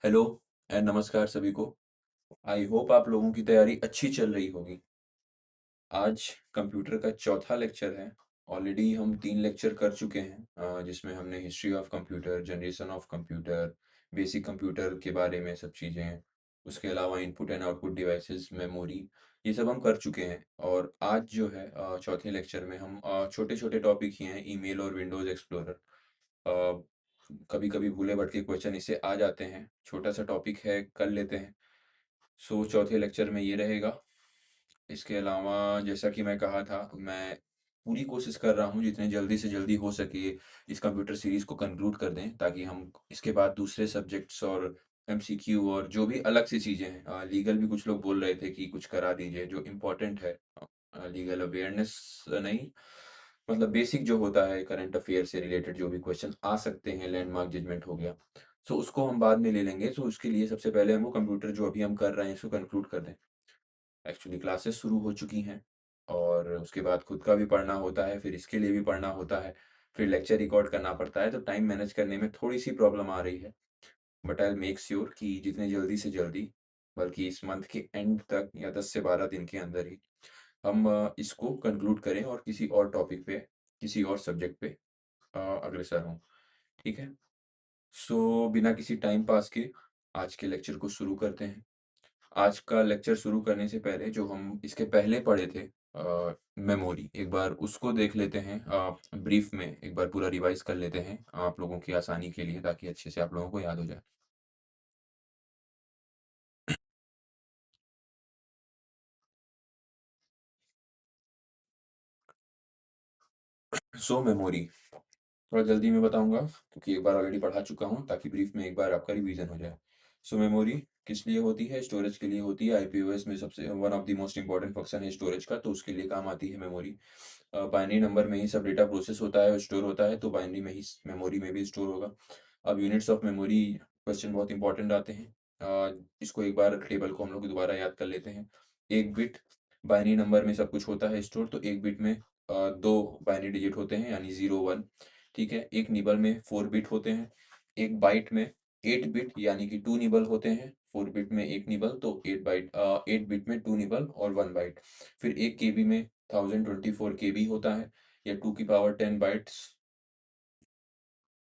Hello and नमस्कार सभी को। आई होप आप लोगों की तैयारी अच्छी चल रही होगी। आज कंप्यूटर का चौथा लेक्चर है। ऑलरेडी हम 3 लेक्चर कर चुके हैं, जिसमें हमने history of computer, generation of computer, basic computer के बारे में सब चीज़ें, उसके अलावा input and output devices, memory, ये सब हम कर चुके हैं। और आज जो है चौथे लेक्चर में हम छोटे-छोटे टॉपिक ही हैं, ईमेल और विंडोज़ एक्सप्लोरर। अ, कभी-कभी भूले-भटके क्वेश्चन इससे आ जाते हैं, छोटा-सा टॉपिक है, कर लेते हैं। सो चौथे लेक्चर में ये रहेगा। इसके अलावा जैसा कि मैं कहा था, मैं पूरी कोशिश कर रहा हूँ जितने जल्दी से जल्दी हो सके इस कंप्यूटर सीरीज़ को कंक्लूड कर दें, ताकि हम इसके बाद दूसरे सब्जेक्ट्स और एमसीक्यू और जो भी अलग सी चीज़ें हैं, लीगल भी कुछ लोग बोल रहे थे कि कुछ करा दीजिए जो इम्पोर्टेंट है। लीगल अवेयरनेस नहीं, मतलब बेसिक जो होता है करंट अफेयर से रिलेटेड जो भी क्वेश्चन आ सकते हैं, लैंडमार्क जजमेंट हो गया, सो उसको हम बाद में ले लेंगे। सो उसके लिए सबसे पहले हम वो कंप्यूटर जो अभी हम कर रहे हैं इसको कंक्लूड कर दें। एक्चुअली क्लासेस शुरू हो चुकी हैं और उसके बाद खुद का भी पढ़ना होता है, फिर इसके लिए भी पढ़ना होता है, फिर लेक्चर रिकॉर्ड करना पड़ता है, तो टाइम मैनेज करने में थोड़ी-सी प्रॉब्लम आ रही है। But I will make sure कि जितने जल्दी से जल्दी, बल्कि इस मंथ के एंड तक या 10 से 12 दिन के अंदर ही हम इसको कंक्लूड करें और किसी और टॉपिक पे, किसी और सब्जेक्ट पे अग्रसर हों। ठीक है? सो बिना किसी टाइम पास के आज के लेक्चर को शुरू करते हैं। आज का लेक्चर शुरू करने से पहले जो हम इसके पहले पढ़े थे, मेमोरी, एक बार उसको देख लेते हैं। ब्रीफ में एक बार पूरा रिवाइज कर लेते हैं आप लोगों की आसानी के लिए, ताकि अच्छे से आप लोगों को याद हो जाए। सो मेमोरी थोड़ा जल्दी में बताऊंगा क्योंकि एक बार ऑलरेडी पढ़ा चुका हूँ, ताकि ब्रीफ में एक बार आपका रिवीजन हो जाए। सो मेमोरी किस लिए होती है? स्टोरेज के लिए होती है। आईपीओएस में सबसे one of the most important function है स्टोरेज का, तो उसके लिए काम आती है मेमोरी। बाइनरी नंबर में ही सब डेटा प्रोसेस होता है और स्टोर होता है, तो बाइनरी में ही मेमोरी में भी स्टोर होगा। अब यूनिट्स ऑफ मेमोरी क्वेश्चन बहुत इंपॉर्टेंट आते हैं। इसको एक बार टेबल को हम लोग दोबारा याद कर लेते हैं। एक बिट बाइनरी नंबर में सब कुछ होता है स्टोर, तो एक बिट में दो बाइनरी डिजिट होते हैं यानी 0 1। ठीक है, एक निबल में 4 बिट होते हैं। एक बाइट में 8 बिट यानी कि 2 निबल होते हैं। 4 बिट में एक निबल, तो 8 बिट में 2 निबल और 1 बाइट। फिर एक केबी में 1024 केबी होता है, या 2 की पावर 10 बाइट्स।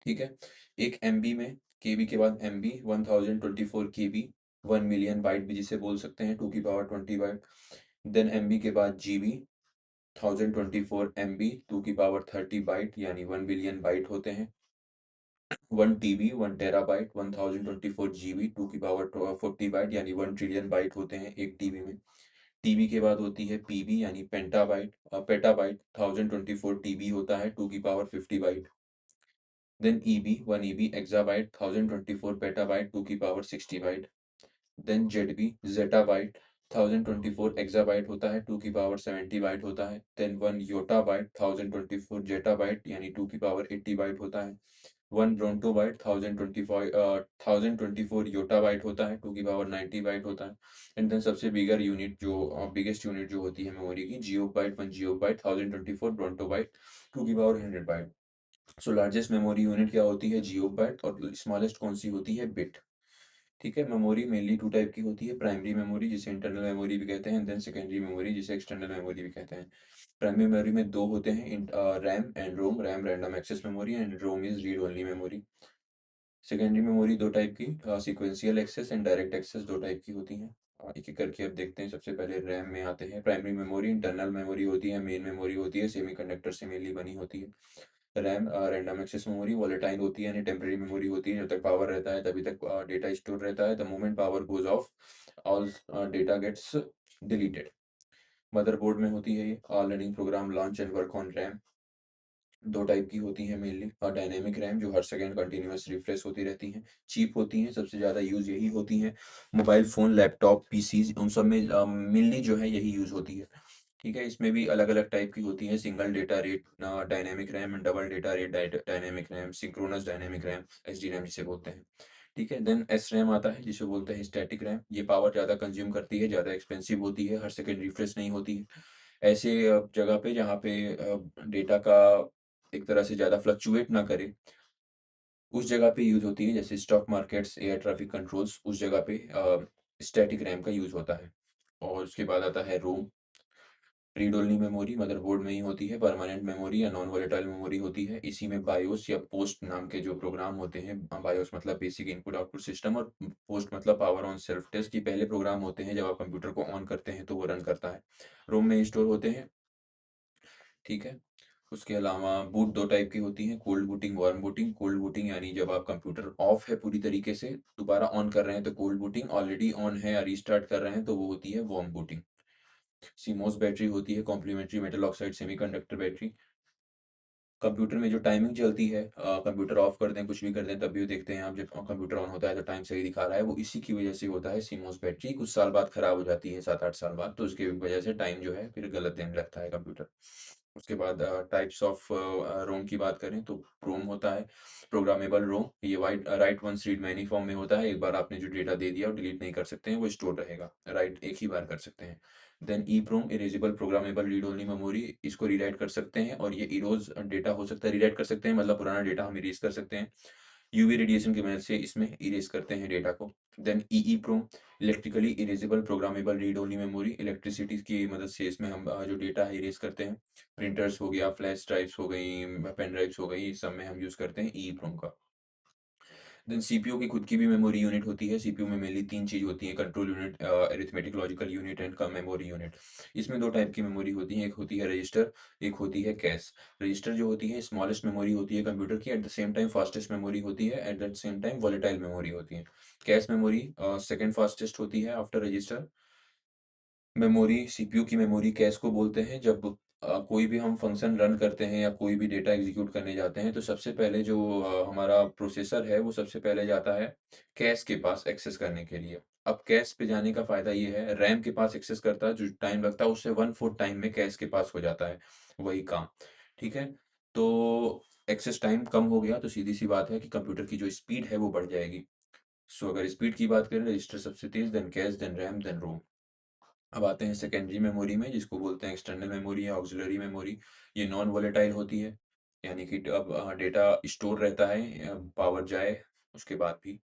ठीक है, एक एमबी में, केबी के बाद एमबी 1024 केबी, 1 मिलियन बाइट भी जिसे बोल सकते हैं, 2 की पावर 20 बाइट। देन एमबी के बाद जीबी, 1024 MB, 2 की पावर 30 बाइट यानी 1 बिलियन बाइट होते हैं। 1 TB, 1 टेराबाइट, 1024 GB, 2 की पावर 40 बाइट यानी 1 ट्रिलियन बाइट होते हैं एक टीबी में। टीबी के बाद होती है पीबी यानी पेटाबाइट, 1024 TB होता है, 2 की power 50 byte. Then EB, 1 EB exabyte, 1024 petabyte, 2 की power 60 byte. Then ZB, zettabyte, 1024 exabyte होता है, 2 की पावर 70 बाइट होता है। देन 1 योटाबाइट, 1024 जेटाबाइट यानी 2 की पावर 80 बाइट होता है। 1 ब्रोंटोबाइट, 1024 योटाबाइट होता है, 2 की पावर 90 बाइट होता है। एंड देन सबसे बिगेस्ट यूनिट जो होती है मेमोरी की, जियोबाइट, 1 जियोबाइट, 1024 ब्रोंटोबाइट, 2 की power 100 byte. So largest memory unit क्या होती है? जियोबाइट। और स्मॉलेस्ट कौन सी होती है? बिट। ठीक है, मेमोरी मेनली 2 टाइप की होती है। प्राइमरी मेमोरी जिसे इंटरनल मेमोरी भी कहते हैं, देन सेकेंडरी मेमोरी जिसे एक्सटर्नल मेमोरी भी कहते हैं। प्राइमरी मेमोरी में दो होते हैं, RAM and ROM. RAM random access memory and ROM is read only memory. Secondary memory दो टाइप की, sequential access and direct access, दो टाइप की होती हैं। एक एक करके अब देखते हैं। सबसे पहले रैम में आते हैं। प्राइमरी मेमोरी इंटरनल मेमोरी होती है, मेन मेमोरी होती है, सेमीकंडक्टर से मेनली बनी होती है। RAM random access memory volatile होती है, यानी टेम्परेरी मेमोरी होती है। जब तक पावर रहता है तभी तक डेटा स्टोर रहता है। The moment power goes off, all data gets deleted. Motherboard में होती है ये। Learning program launch and work on RAM. दो टाइप की होती है मेनली। और डायनेमिक रैम जो हर सेकंड कंटिन्यूअस रिफ्रेश होती रहती हैं, चीप होती हैं, सबसे ज़्यादा यूज़ यही होती हैं। मोबाइल फ़ोन, लैपटॉप, पीसीज, उन सब में मेनली जो है यही यूज़ होती है। ठीक है, इसमें भी अलग अलग टाइप की होती है। Single data rate dynamic RAM, double data rate dynamic RAM, synchronous dynamic RAM, H D RAM जिसे बोलते हैं। ठीक है, देन एस रैम आता है जिसे बोलते हैं स्टैटिक रैम। ये पावर ज़्यादा कंज्यूम करती है, ज़्यादा एक्सपेंसिव होती है, हर सेकंड रिफ्रेश नहीं होती है। ऐसे जगह पे जहाँ पे डेटा का एक तरह से ज़्यादा फ्लक्चुएट ना करे, उस जगह पे यूज़ होती है जैसे stock markets, air traffic controls, उस जगह पे स्टैटिक रैम का यूज़ होता है। और उसके बाद आता है रोम। रीड ओनली मेमोरी मदरबोर्ड में ही होती है, परमानेंट मेमोरी या नॉन वोलेटाइल मेमोरी होती है। इसी में बायोस या पोस्ट नाम के जो प्रोग्राम होते हैं, बायोस मतलब बेसिक इनपुट आउटपुट सिस्टम, और पोस्ट मतलब पावर ऑन सेल्फ टेस्ट। ये पहले प्रोग्राम होते हैं, जब आप कंप्यूटर को ऑन करते हैं तो वो रन करता है। रोम में स्टोर होते हैं, ठीक है। उसके अलावा बूट 2 टाइप की होती हैं, cold booting, warm booting. Cold booting यानी जब आप कंप्यूटर ऑफ है पूरी तरीके से, दोबारा ऑन कर रहे हैं तो कोल्ड बूटिंग, ऑलरेडी ऑन है या रीस्टार्ट कर रहे हैं तो वो होती है वार्म बूटिंग। सीमोस बैटरी होती है, complementary metal oxide semiconductor battery. Computer में जो टाइमिंग चलती है, कंप्यूटर ऑफ कर दें, कुछ भी कर दें, तब भी देखते हैं आप, जब कंप्यूटर ऑन होता है तो टाइम सही दिखा रहा है, वो इसी की वजह से होता है। सीमोस बैटरी कुछ साल बाद खराब हो जाती है, 7-8 साल बाद, तो उसकी वजह से टाइम जो है फिर गलत देने लगता है कंप्यूटर। उसके बाद टाइप्स ऑफ रोम की बात करें तो रोम होता है प्रोग्रामेबल रोम। ये write write once read many form में होता है। एक बार आपने जो डेटा दे दिया वो डिलीट नहीं कर सकते हैं, वो स्टोर रहेगा। राइट एक ही बार कर सकते हैं। Then EPROM erasable programmable read only memory, इसको रीराइट कर सकते हैं, और ये इरोज डेटा हो सकता है, रीराइट कर सकते हैं मतलब पुराना डेटा हम इरेज कर सकते हैं। यूवी रेडिएशन की मदद से इसमें इरेज करते हैं डेटा को। Then EEPROM electrically erasable programmable read only memory, electricity की मदद से इसमें हम जो डेटा है इरेज करते हैं। प्रिंटर्स हो गया, फ्लैश ड्राइव्स हो गई, पेन ड्राइव्स हो गई, इस सब में हम यूज करते हैं ईईप्रोम का। देन सीपीयू की खुद की भी मेमोरी यूनिट होती है। सीपीयू में मेनली 3 चीज़ होती हैं, control unit, arithmetic logical unit and का मेमोरी यूनिट। इसमें 2 टाइप की मेमोरी होती है, एक होती है रजिस्टर, एक होती है कैश। रजिस्टर जो होती है स्मॉलेस्ट मेमोरी होती है कंप्यूटर की, at the same time fastest memory होती है, at the same time volatile memory होती है। कैश मेमोरी सेकंड फास्टेस्ट होती है आफ्टर रजिस्टर। मेमोरी सीपीयू की मेमोरी कैश को बोलते हैं। जब कोई भी हम फंक्शन रन करते हैं या कोई भी डेटा एग्जीक्यूट करने जाते हैं तो सबसे पहले जो हमारा प्रोसेसर है वो सबसे पहले जाता है कैश के पास एक्सेस करने के लिए। अब कैश पे जाने का फ़ायदा ये है, रैम के पास एक्सेस करता है जो टाइम लगता है उससे 1/4 टाइम में कैश के पास हो जाता है वही काम, ठीक है? तो एक्सेस टाइम कम हो गया तो सीधी-सी बात है कि कंप्यूटर की जो स्पीड है वो बढ़ जाएगी। सो अगर स्पीड की बात करें, रजिस्टर सबसे तेज़, then cache, then RAM, then ROM. अब आते हैं सेकेंडरी मेमोरी में, जिसको बोलते हैं एक्सटर्नल मेमोरी या ऑक्सिलरी मेमोरी। ये नॉन वोलेटाइल होती है, यानी कि अब डेटा स्टोर रहता है पावर जाए उसके बाद भी।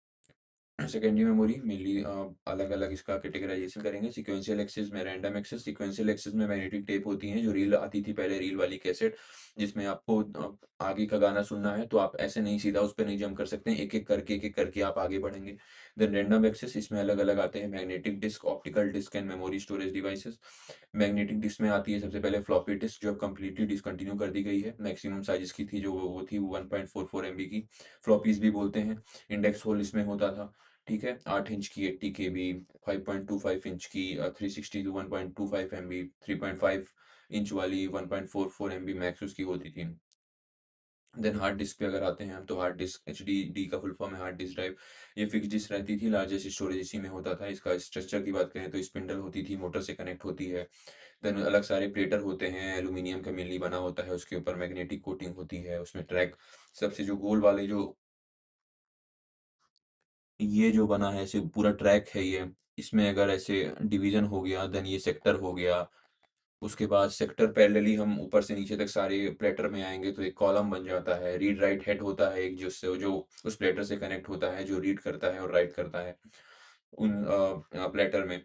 सेकेंडरी मेमोरी मेनली अलग-अलग इसका कैटेगराइज़ेशन करेंगे। सीक्वेंशियल एक्सेस में रैंडम एक्सेस, सीक्वेंशियल एक्सेस में मैग्नेटिक टेप होती हैं, जो रील आती थी पहले, रील वाली कैसेट, जिसमें आपको आगे का गाना सुनना है तो आप ऐसे नहीं सीधा उस पे नहीं जंप कर सकते हैं, एक-एक करके आप आगे बढ़ेंगे। देन रैंडम एक्सेस, इसमें अलग-अलग आते हैं magnetic disk, optical disk and memory storage devices. Magnetic disk में आती है सबसे पहले फ्लॉपी डिस्क, जो अब कंप्लीटली डिसकंटिन्यू कर दी गई है। मैक्सिमम साइज़ इसकी थी जो वो थी 1.44 एमबी की, फ्लॉपीज़ भी बोलते हैं। इंडेक्स होल इसमें होता था। ठीक है, 8 इंच की 80 केबी, 5.25 इंच की 360 टू 1.25 एमबी, 3.5 इंच वाली 1.44 एमबी मैक्स उसकी होती थी। देन हार्ड डिस्क पे अगर आते हैं हम, तो हार्ड डिस्क एचडीडी का फुल फॉर्म है हार्ड डिस्क ड्राइव। ये फिक्स डिस्क रहती थी, लार्जेस्ट स्टोरेज इसी में होता था। इसका स्ट्रक्चर की बात करें तो स्पिंडल होती थी, मोटर से कनेक्ट होती है। देन अलग सारे प्लेटर होते हैं, एल्यूमीनियम का मेनली बना होता है, उसके ऊपर मैग्नेटिक कोटिंग होती है। उसमें ट्रैक सबसे जो गोल वाले जो ये जो बना है ऐसे पूरा ट्रैक है ये, इसमें अगर ऐसे डिवीज़न हो गया, देन ये सेक्टर हो गया। उसके बाद सेक्टर पैरेलली हम ऊपर से नीचे तक सारे प्लेटर में आएँगे तो एक कॉलम बन जाता है। रीड राइट हेड होता है एक, जिससे जो उस प्लेटर से कनेक्ट होता है, जो रीड करता है और राइट करता है उन प्लेटर में।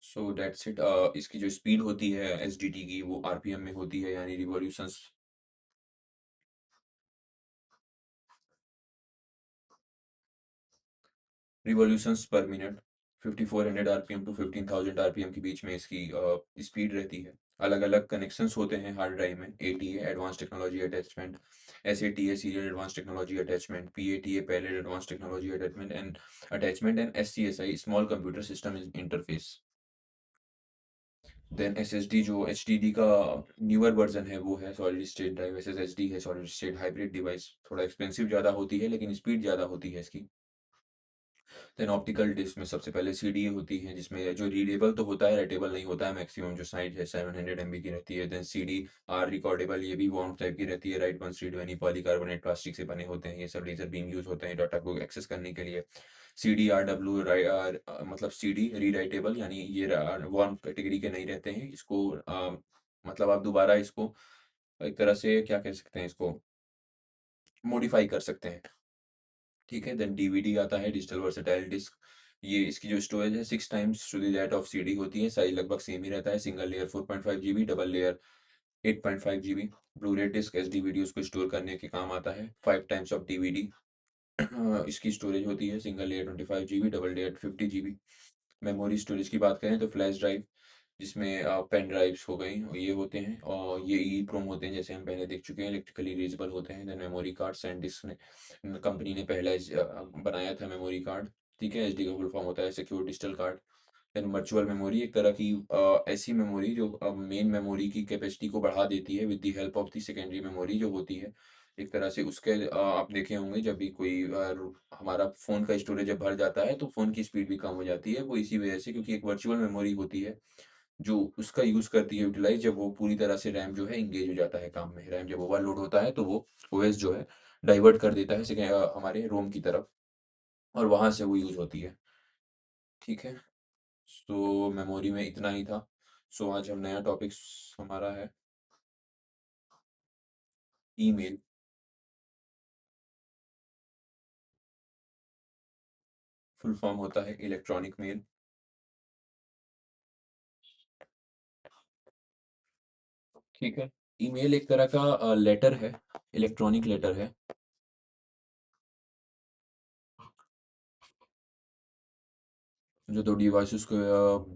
So that's it. इसकी जो स्पीड होती है एसडीटी की, वो आरपीएम में होती है, यानी revolutions revolutions per minute. 5400 RPM to 15000 RPM के बीच में इसकी स्पीड रहती है। अलग-अलग कनेक्शंस होते हैं हार्ड ड्राइव में। ATA advance technology attachment, SATA serial advance technology attachment, PATA parallel advance technology attachment and SCSI small computer system interface. Then SSD जो एचडीडी का न्यूअर वर्जन है वो है सॉलिड स्टेट ड्राइव। एसएसडी है solid state hybrid device, थोड़ा expensive ज़्यादा होती है लेकिन स्पीड ज़्यादा होती है इसकी। देन ऑप्टिकल डिस्क में सबसे पहले सीडीए होती है, जिसमें जो रीडेबल तो होता है, राइटेबल नहीं होता है। मैक्सिमम जो साइज है 700 एमबी की रहती है। देन सीडी आर रिकॉर्डेबल, ये भी वॉर्म टाइप की रहती है। Write once read many polycarbonate plastic से बने होते हैं, ये सब लेजर बीम यूज होते हैं डाटा को एक्सेस करने के लिए। सीडी आर डब्ल्यू मतलब सीडी रीराइटेबल, यानी ये वॉर्म कैटेगरी के नहीं रहते हैं। इसको मतलब आप दोबारा इसको एक तरह से क्या कह सकते हैं इसको, मॉडिफाई कर सकते हैं। ठीक है, देन डीवीडी आता है, डिजिटल वर्सेटाइल डिस्क। ये इसकी जो स्टोरेज है 6 times to the that of CD होती है, साइज लगभग सेम ही रहता है, single layer 4.5 GB, double layer 8.5 GB. Blu ray disk SD videos को स्टोर करने के काम आता है, 5 टाइम्स ऑफ डीवीडी इसकी स्टोरेज होती है, single layer 25 GB, double layer 50 GB. Memory storage की बात करें तो फ्लैश ड्राइव, जिसमें पेन ड्राइव्स हो गई और ये होते हैं, और ये ई प्रोम होते हैं, जैसे हम पहले देख चुके हैं, इलेक्ट्रिकली इरेजेबल होते हैं। देन मेमोरी कार्ड, सैनडिस्क ने कंपनी ने पहला बनाया था मेमोरी कार्ड। ठीक है, एचडी का फुल फॉर्म होता है secure digital card. Then virtual memory, एक तरह की ऐसी मेमोरी जो मेन मेमोरी की कैपेसिटी को बढ़ा देती है with the help of the secondary memory जो होती है। एक तरह से उसके आप देखे होंगे, जब भी कोई हमारा फ़ोन का स्टोरेज जब भर जाता है तो फ़ोन की स्पीड भी कम हो जाती है, वो इसी वजह से, क्योंकि एक वर्चुअल मेमोरी होती है जो उसका यूज़ करती है यूटिलाइज़, जब वो पूरी तरह से रैम जो है एंगेज हो जाता है काम में। रैम जब ओवरलोड होता है तो वो ओएस जो है डाइवर्ट कर देता है हमारे रोम की तरफ, और वहाँ से वो यूज़ होती है। ठीक है? सो मेमोरी में इतना ही था। सो आज हम नया टॉपिक हमारा है ईमेल। फुल फॉर्म होता है इलेक्ट्रॉनिक मेल। ठीक है? ईमेल एक तरह का लेटर है, इलेक्ट्रॉनिक लेटर है, जो 2 डिवाइसेस के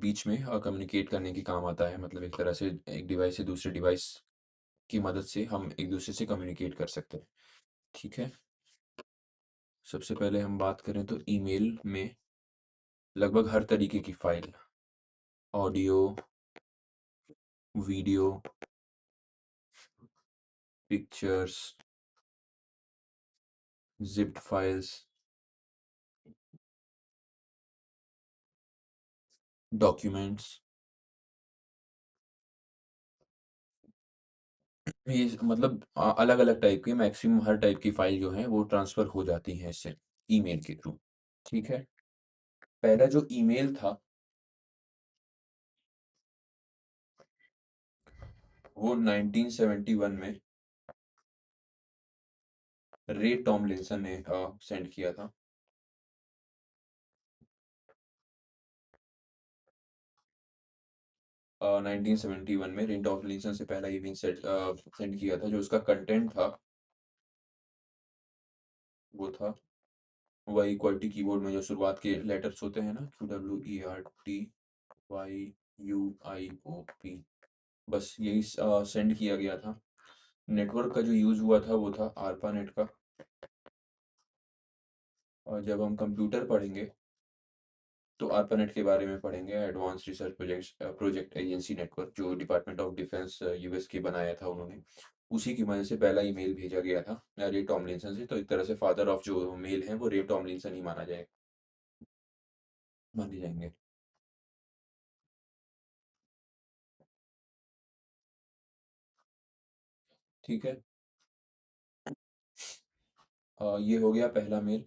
बीच में कम्युनिकेट करने के काम आता है। मतलब एक तरह से एक डिवाइस से दूसरे डिवाइस की मदद से हम एक दूसरे से कम्युनिकेट कर सकते हैं। ठीक है? सबसे पहले हम बात करें तो ईमेल में लगभग हर तरीके की file, audio, video, pictures, zipped files, documents, ये मतलब अलग-अलग टाइप की, मैक्सिमम हर टाइप की फाइल जो है वो ट्रांसफ़र हो जाती हैं इससे, ईमेल के थ्रू। ठीक है? पहला जो ईमेल था वो 1971 में रे टॉमलिंसन ने सेंड किया था। 1971 में रे टॉमलिंसन से पहला ईमेल सेंड किया था। जो उसका कंटेंट था वो था वही क्वालिटी कीबोर्ड में जो शुरुआत के लेटर्स होते हैं ना, QWERTYUIOP, बस यही सेंड किया गया था। नेटवर्क का जो यूज़ हुआ था वो था आर्पानेट का। और जब हम कंप्यूटर पढ़ेंगे तो आर्पानेट के बारे में पढ़ेंगे, advance research project agency network, जो डिपार्टमेंट ऑफ डिफेंस यूएस के बनाया था उन्होंने। उसी की मदद से पहला ईमेल भेजा गया था रे टॉमलिंसन से। तो एक तरह से फादर ऑफ जो मेल हैं वो रे टॉमलिंसन ही माने जाएंगे। ठीक है? ये हो गया पहला मेल।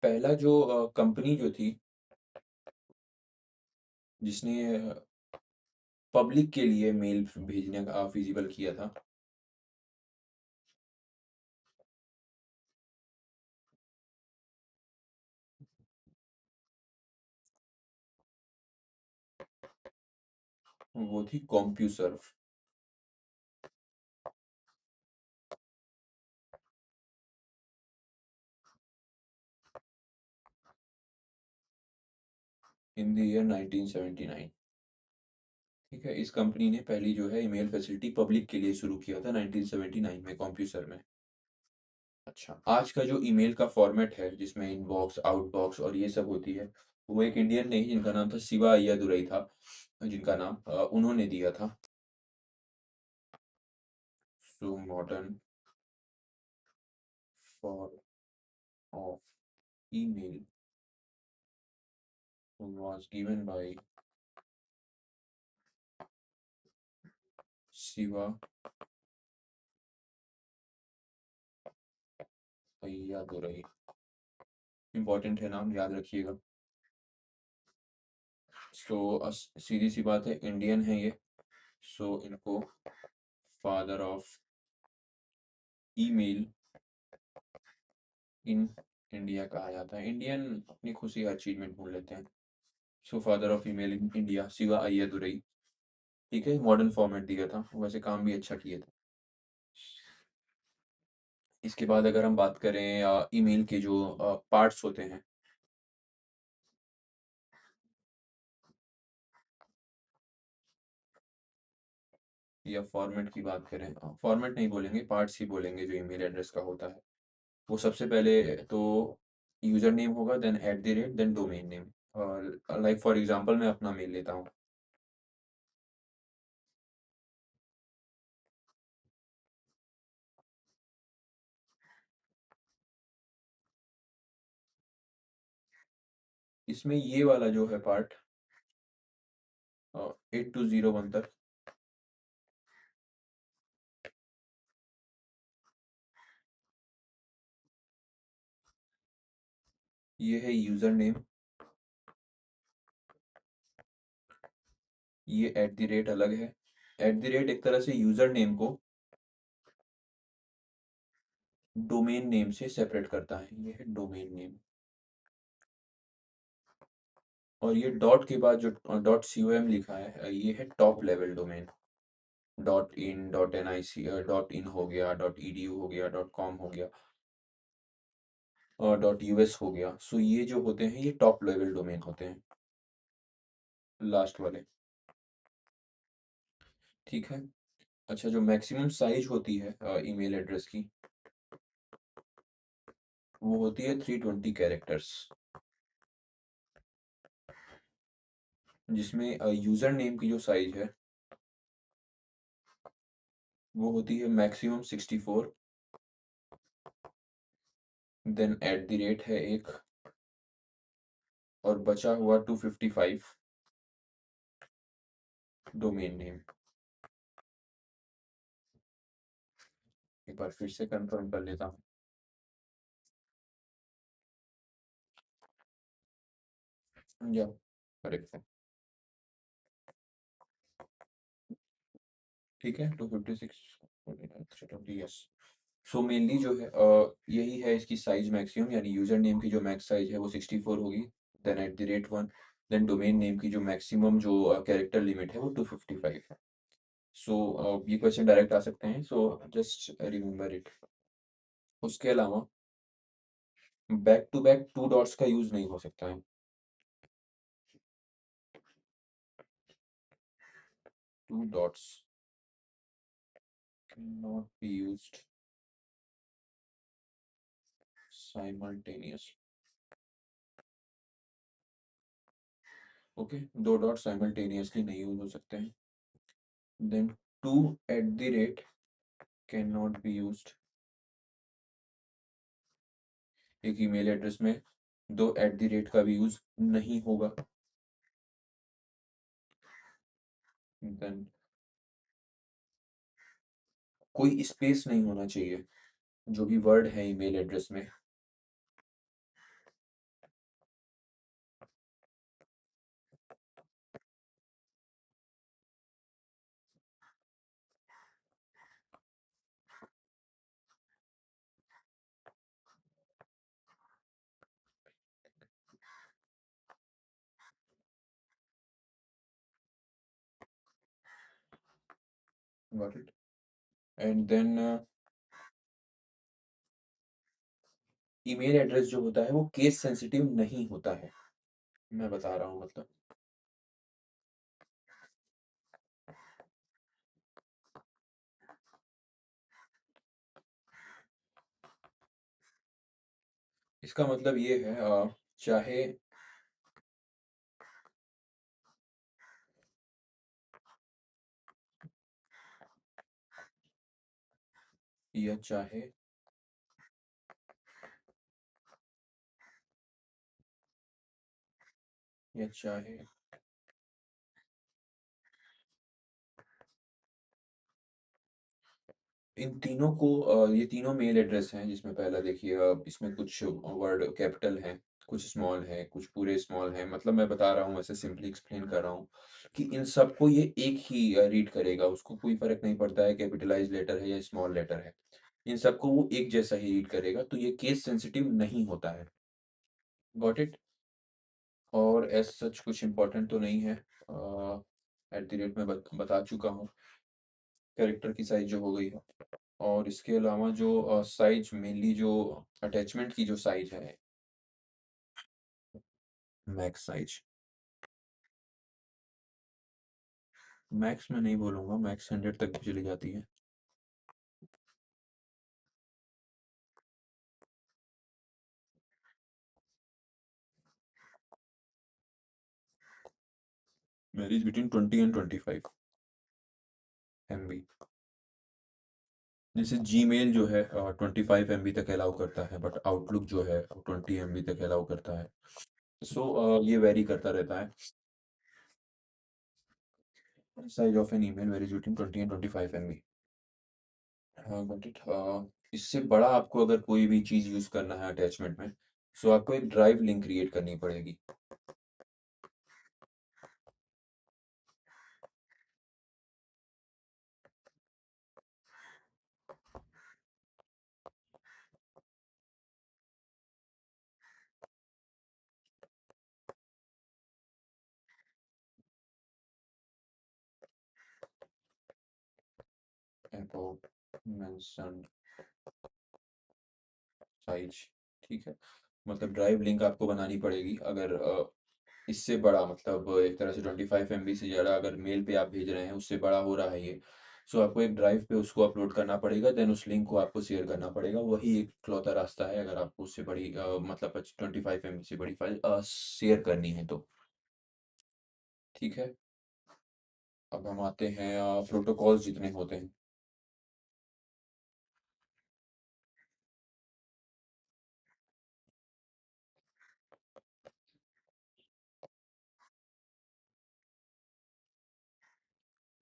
पहला जो कंपनी जो थी जिसने पब्लिक के लिए मेल भेजने का फिजिबल किया था, वो थी कॉम्प्यूसर्व। In the year 1979। ठीक है, इस कंपनी ने पहली जो है ईमेल फैसिलिटी पब्लिक के लिए शुरू किया था 1979 में कॉम्प्यूसर में। अच्छा, आज का जो ईमेल का फॉर्मेट है जिसमें इनबॉक्स, आउटबॉक्स और ये सब होती है, वो एक इंडियन नहीं जिनका नाम था शिवा अय्यादुरई था, जिनका नाम उन्होंने दिया था। So modern form of email was given by Shiva Ayyadurai. Important है नाम, याद रखिएगा। सो सीधी सी बात है, इंडियन है ये। सो इनको father of email in India कहा जाता है। इंडियन अपनी खुशी हर चीज में ढूंढ लेते हैं। So father of female in India Shiva Ayyadurai. ठीक है, मॉडर्न फॉर्मेट दिया था, वैसे काम भी अच्छा किए थे। इसके बाद अगर हम बात करें ईमेल के जो पार्ट्स होते हैं, या फॉर्मेट की बात करें, फॉर्मेट नहीं बोलेंगे, पार्ट्स ही बोलेंगे जो ईमेल एड्रेस का होता है। वो सबसे पहले तो यूजर नेम होगा, then at the rate, then domain name. और लाइक फॉर एग्जांपल मैं अपना मेल लेता हूँ। इसमें ये वाला जो है पार्ट 8201 तक, ये है यूजर नेम। ये एट द रेट अलग है। एट द रेट एक तरह से यूजर नेम को डोमेन नेम से सेपरेट करता है। ये है डोमेन नेम। और ये डॉट के बाद जो डॉट सी ओ एम लिखा है, ये है top level domain. Dot in, dot N I C, dot in हो गया, डॉट ई डी यू हो गया, डॉट कॉम हो गया, और डॉट यू एस हो गया। सो ये जो होते हैं ये टॉप लेवल डोमेन होते हैं, लास्ट वाले। ठीक है। अच्छा, जो मैक्सिमम साइज होती है ईमेल एड्रेस की, वो होती है 320 कैरेक्टर्स, जिसमें यूजर नेम की जो साइज है वो होती है maximum 64, then at the rate है एक, और बचा हुआ 255 डोमेन नेम। एक बार फिर से कंफर्म कर लेता हूँ। या करेक्ट है। ठीक है, 256, यस। सो मेनली जो है यही है इसकी साइज मैक्सिमम, यानी यूजर नेम की जो मैक्स साइज है वो 64 होगी, then at the rate 1, then domain name की जो मैक्सिमम जो कैरेक्टर लिमिट है वो 255 है। सो ये क्वेश्चन डायरेक्ट आ सकते हैं, सो जस्ट रिमेंबर इट। उसके अलावा back to back to dots का यूज नहीं हो सकता है। Two dots cannot be used simultaneously। Okay, दो डॉट साइमल्टेनियसली नहीं यूज हो सकते हैं। Then two at the rate can not be used. एक ईमेल एड्रेस में दो एट द रेट का भी यूज नहीं होगा। देन कोई स्पेस नहीं होना चाहिए जो भी वर्ड है ईमेल एड्रेस में। Got it. And then email address जो होता है वो केस सेंसिटिव नहीं होता है। मैं बता रहा हूँ मतलब, इसका मतलब ये है चाहे या चाहे या चाहे इन तीनों को ये तीनों मेल एड्रेस हैं, जिसमें पहला देखिए इसमें कुछ वर्ड कैपिटल हैं, कुछ स्मॉल है, कुछ पूरे स्मॉल है। मतलब मैं बता रहा हूँ, ऐसे सिंपली एक्सप्लेन कर रहा हूँ कि इन सबको ये एक ही रीड करेगा, उसको कोई फर्क नहीं पड़ता है कैपिटलाइज लेटर है या स्मॉल लेटर है। इन सबको वो एक जैसा ही रीड करेगा, तो ये केस सेंसिटिव नहीं होता है। Got it? और एज़ सच कुछ इम्पोर्टेंट तो नहीं है। एट द रेट मैं बता चुका हूँ, कैरेक्टर की साइज़ जो हो गई है। और इसके अलावा जो साइज़ मेनली जो अटैचमेंट की जो साइज़ है, मैक्स साइज़, मैक्स मैं नहीं बोलूँगा, मैक्स 100 तक भी चली जाती है। Varies between 20 and 25 MB. जैसे जीमेल जो है 25 एमबी तक अलाउ करता है, बट आउटलुक जो है 20 एमबी तक अलाउ करता है। सो ये वेरी करता रहता है। Size of an email varies between 20 and 25 MB. हाँ गॉट इट। इससे बड़ा आपको अगर कोई भी चीज़ यूज़ करना है अटैचमेंट में, सो आपको एक ड्राइव लिंक क्रिएट करनी पड़ेगी। अबाउट मेंशन साइज, ठीक है। मतलब ड्राइव लिंक आपको बनानी पड़ेगी अगर इससे बड़ा, मतलब एक तरह से 25 एमबी से ज़्यादा अगर मेल पे आप भेज रहे हैं, उससे बड़ा हो रहा है ये, सो आपको एक ड्राइव पे उसको अपलोड करना पड़ेगा, देन उस लिंक को आपको शेयर करना पड़ेगा। वही एक इकलौता रास्ता है अगर आपको उससे बड़ी मतलब 25 एमबी से बड़ी फाइल शेयर करनी है तो। ठीक है। अब हम आते हैं प्रोटोकॉल्स जितने होते हैं।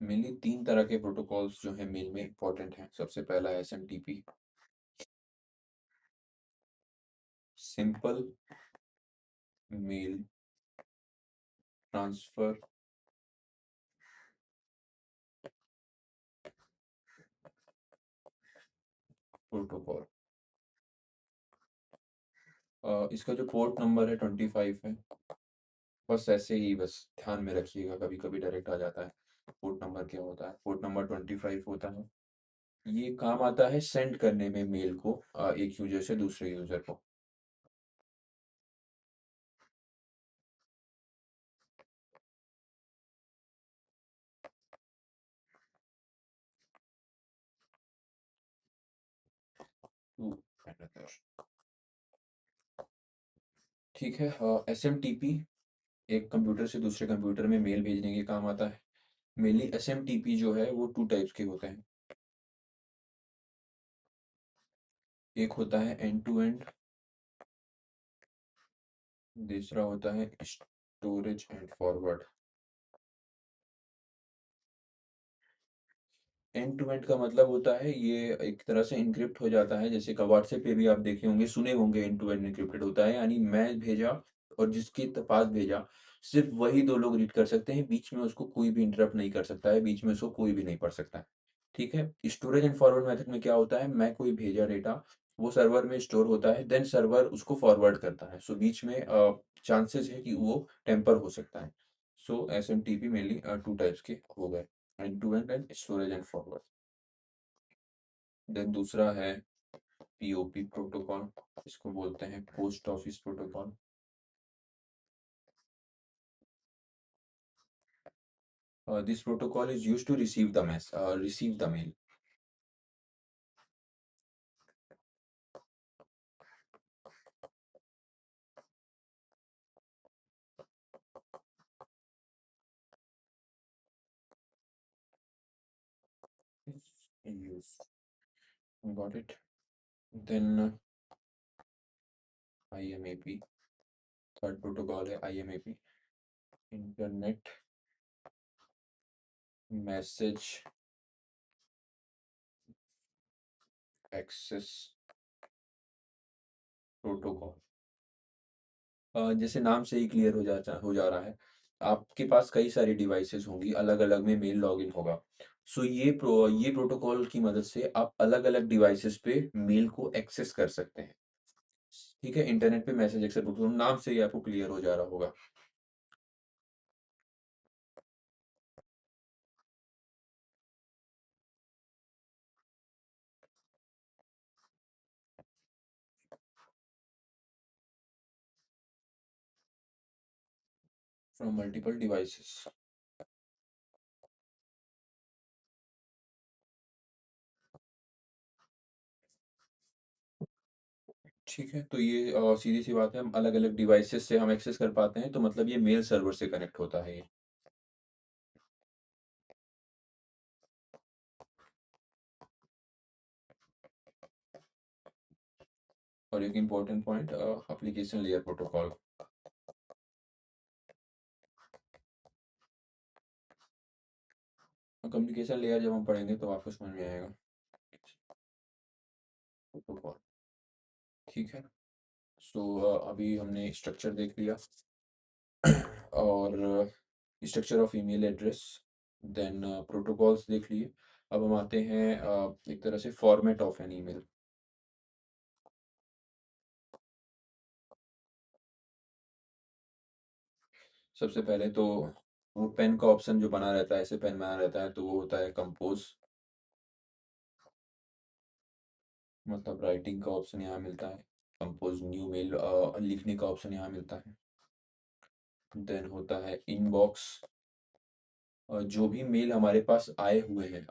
मेनली 3 तरह के प्रोटोकॉल्स जो हैं मेल में इम्पोर्टेंट हैं। सबसे पहला है SMTP, simple mail transfer protocol. इसका जो पोर्ट नंबर है 25 है। बस ऐसे ही बस ध्यान में रखिएगा, कभी-कभी डायरेक्ट आ जाता है। पोर्ट नंबर क्या होता है? पोर्ट नंबर 25 होता है। ये काम आता है सेंड करने में मेल को एक यूज़र से दूसरे यूज़र को। To another. ठीक है। एसएमटीपी एक कंप्यूटर से दूसरे कंप्यूटर में मेल भेजने के काम आता है। मेनली एसएमटीपी जो है वो 2 टाइप्स के होते हैं। एक होता है एंड टू एंड, दूसरा होता है storage and forward. End to end का मतलब होता है ये एक तरह से एन्क्रिप्ट हो जाता है, जैसे कि व्हाट्सएप पे भी आप देखे होंगे, सुने होंगे, एंड टू एंड एन्क्रिप्टेड होता है, यानी मैं भेजा और जिसके पास भेजा सिर्फ वही 2 लोग रीड कर सकते हैं, बीच में उसको कोई भी इंटरप्ट नहीं कर सकता है, बीच में उसको कोई भी नहीं पढ़ सकता है। ठीक है? स्टोरेज एंड फॉरवर्ड मेथड में क्या होता है, मैं कोई भेजा डेटा, वो सर्वर में स्टोर होता है, देन सर्वर उसको फॉरवर्ड करता है। सो बीच में चांसेस है कि वो टेम्पर हो सकता है। सो एसएमटीपी मेनली 2 टाइप्स के हो गए, end to end storage and forward. Then दूसरा है पीओपी प्रोटोकॉल, इसको बोलते हैं post office protocol. This protocol is used to receive the mail. in use, got it। Then IMAP, third protocol है IMAP, internet message access protocol. जैसे नाम से ही clear हो जा रहा है, आपके पास कई सारी डिवाइसेस होंगी, अलग अलग में मेल लॉगिन होगा। सो ये प्रोटोकॉल की मदद से आप अलग-अलग डिवाइसेज़ पे मेल को एक्सेस कर सकते हैं। ठीक है? इंटरनेट पे मैसेज एक्सेस प्रोटोकॉल नाम से ही आपको क्लियर हो जा रहा होगा। From multiple devices. ठीक है, तो ये सीधी-सी बात है, हम अलग-अलग डिवाइसेज़ से हम एक्सेस कर पाते हैं, तो मतलब ये मेल सर्वर से कनेक्ट होता है ये। और एक important point application layer protocol. Communication layer जब हम पढ़ेंगे तो आपको समझ में आएगा। प्रोटोकॉल, ठीक है। सो अभी हमने स्ट्रक्चर देख लिया और structure of email address, then protocols देख लिए। अब हम आते हैं एक तरह से फॉर्मेट ऑफ एन ईमेल। सबसे पहले तो वो पेन का ऑप्शन जो बना रहता है, ऐसे पेन बना रहता है, तो वो होता है कंपोज़। मतलब राइटिंग का ऑप्शन यहाँ मिलता है। कंपोज़ न्यू मेल लिखने का ऑप्शन यहाँ मिलता है। देन होता है इनबॉक्स, जो भी मेल हमारे पास आए हुए हैं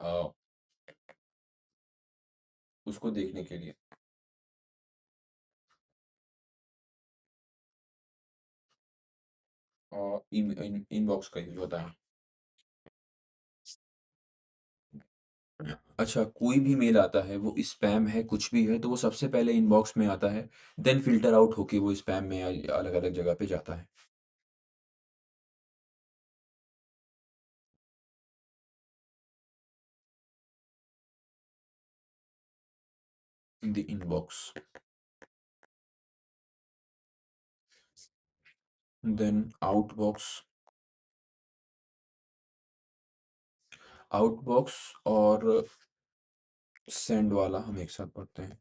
उसको देखने के लिए। इनबॉक्स का यूज़ होता है। अच्छा, कोई भी मेल आता है, वो स्पैम है, कुछ भी है, तो वो सबसे पहले इनबॉक्स में आता है, देन फ़िल्टर आउट होके वो स्पैम में अलग-अलग जगह पे जाता है। In the inbox, then outbox. Outbox और सेंड वाला हम एक साथ पढ़ते हैं।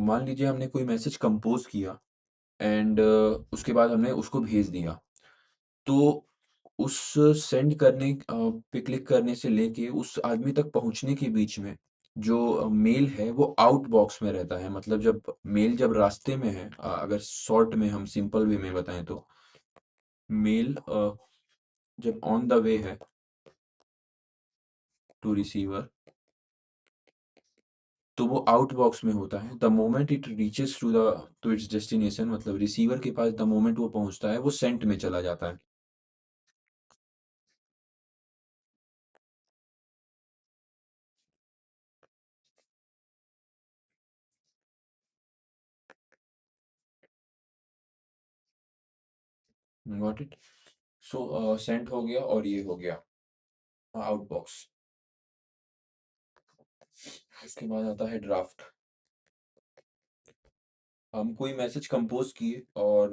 मान लीजिए हमने कोई मैसेज कंपोज़ किया एंड उसके बाद हमने उसको भेज दिया। तो उस सेंड करने पे क्लिक करने से लेके उस आदमी तक पहुँचने के बीच में जो मेल है वो आउट बॉक्स में रहता है। मतलब जब मेल जब रास्ते में है, अगर शॉर्ट में हम सिंपल वे में बताएँ तो मेल जब ऑन द वे है टू रिसीवर, तो वो आउट बॉक्स में होता है। The moment it reaches to its destination, मतलब रिसीवर के पास द मोमेंट वो पहुँचता है, वो सेंट में चला जाता है। Got it? सो सेंट हो गया और ये हो गया आउटबॉक्स। उसके बाद आता है ड्राफ्ट। हम कोई मैसेज कंपोज़ किए और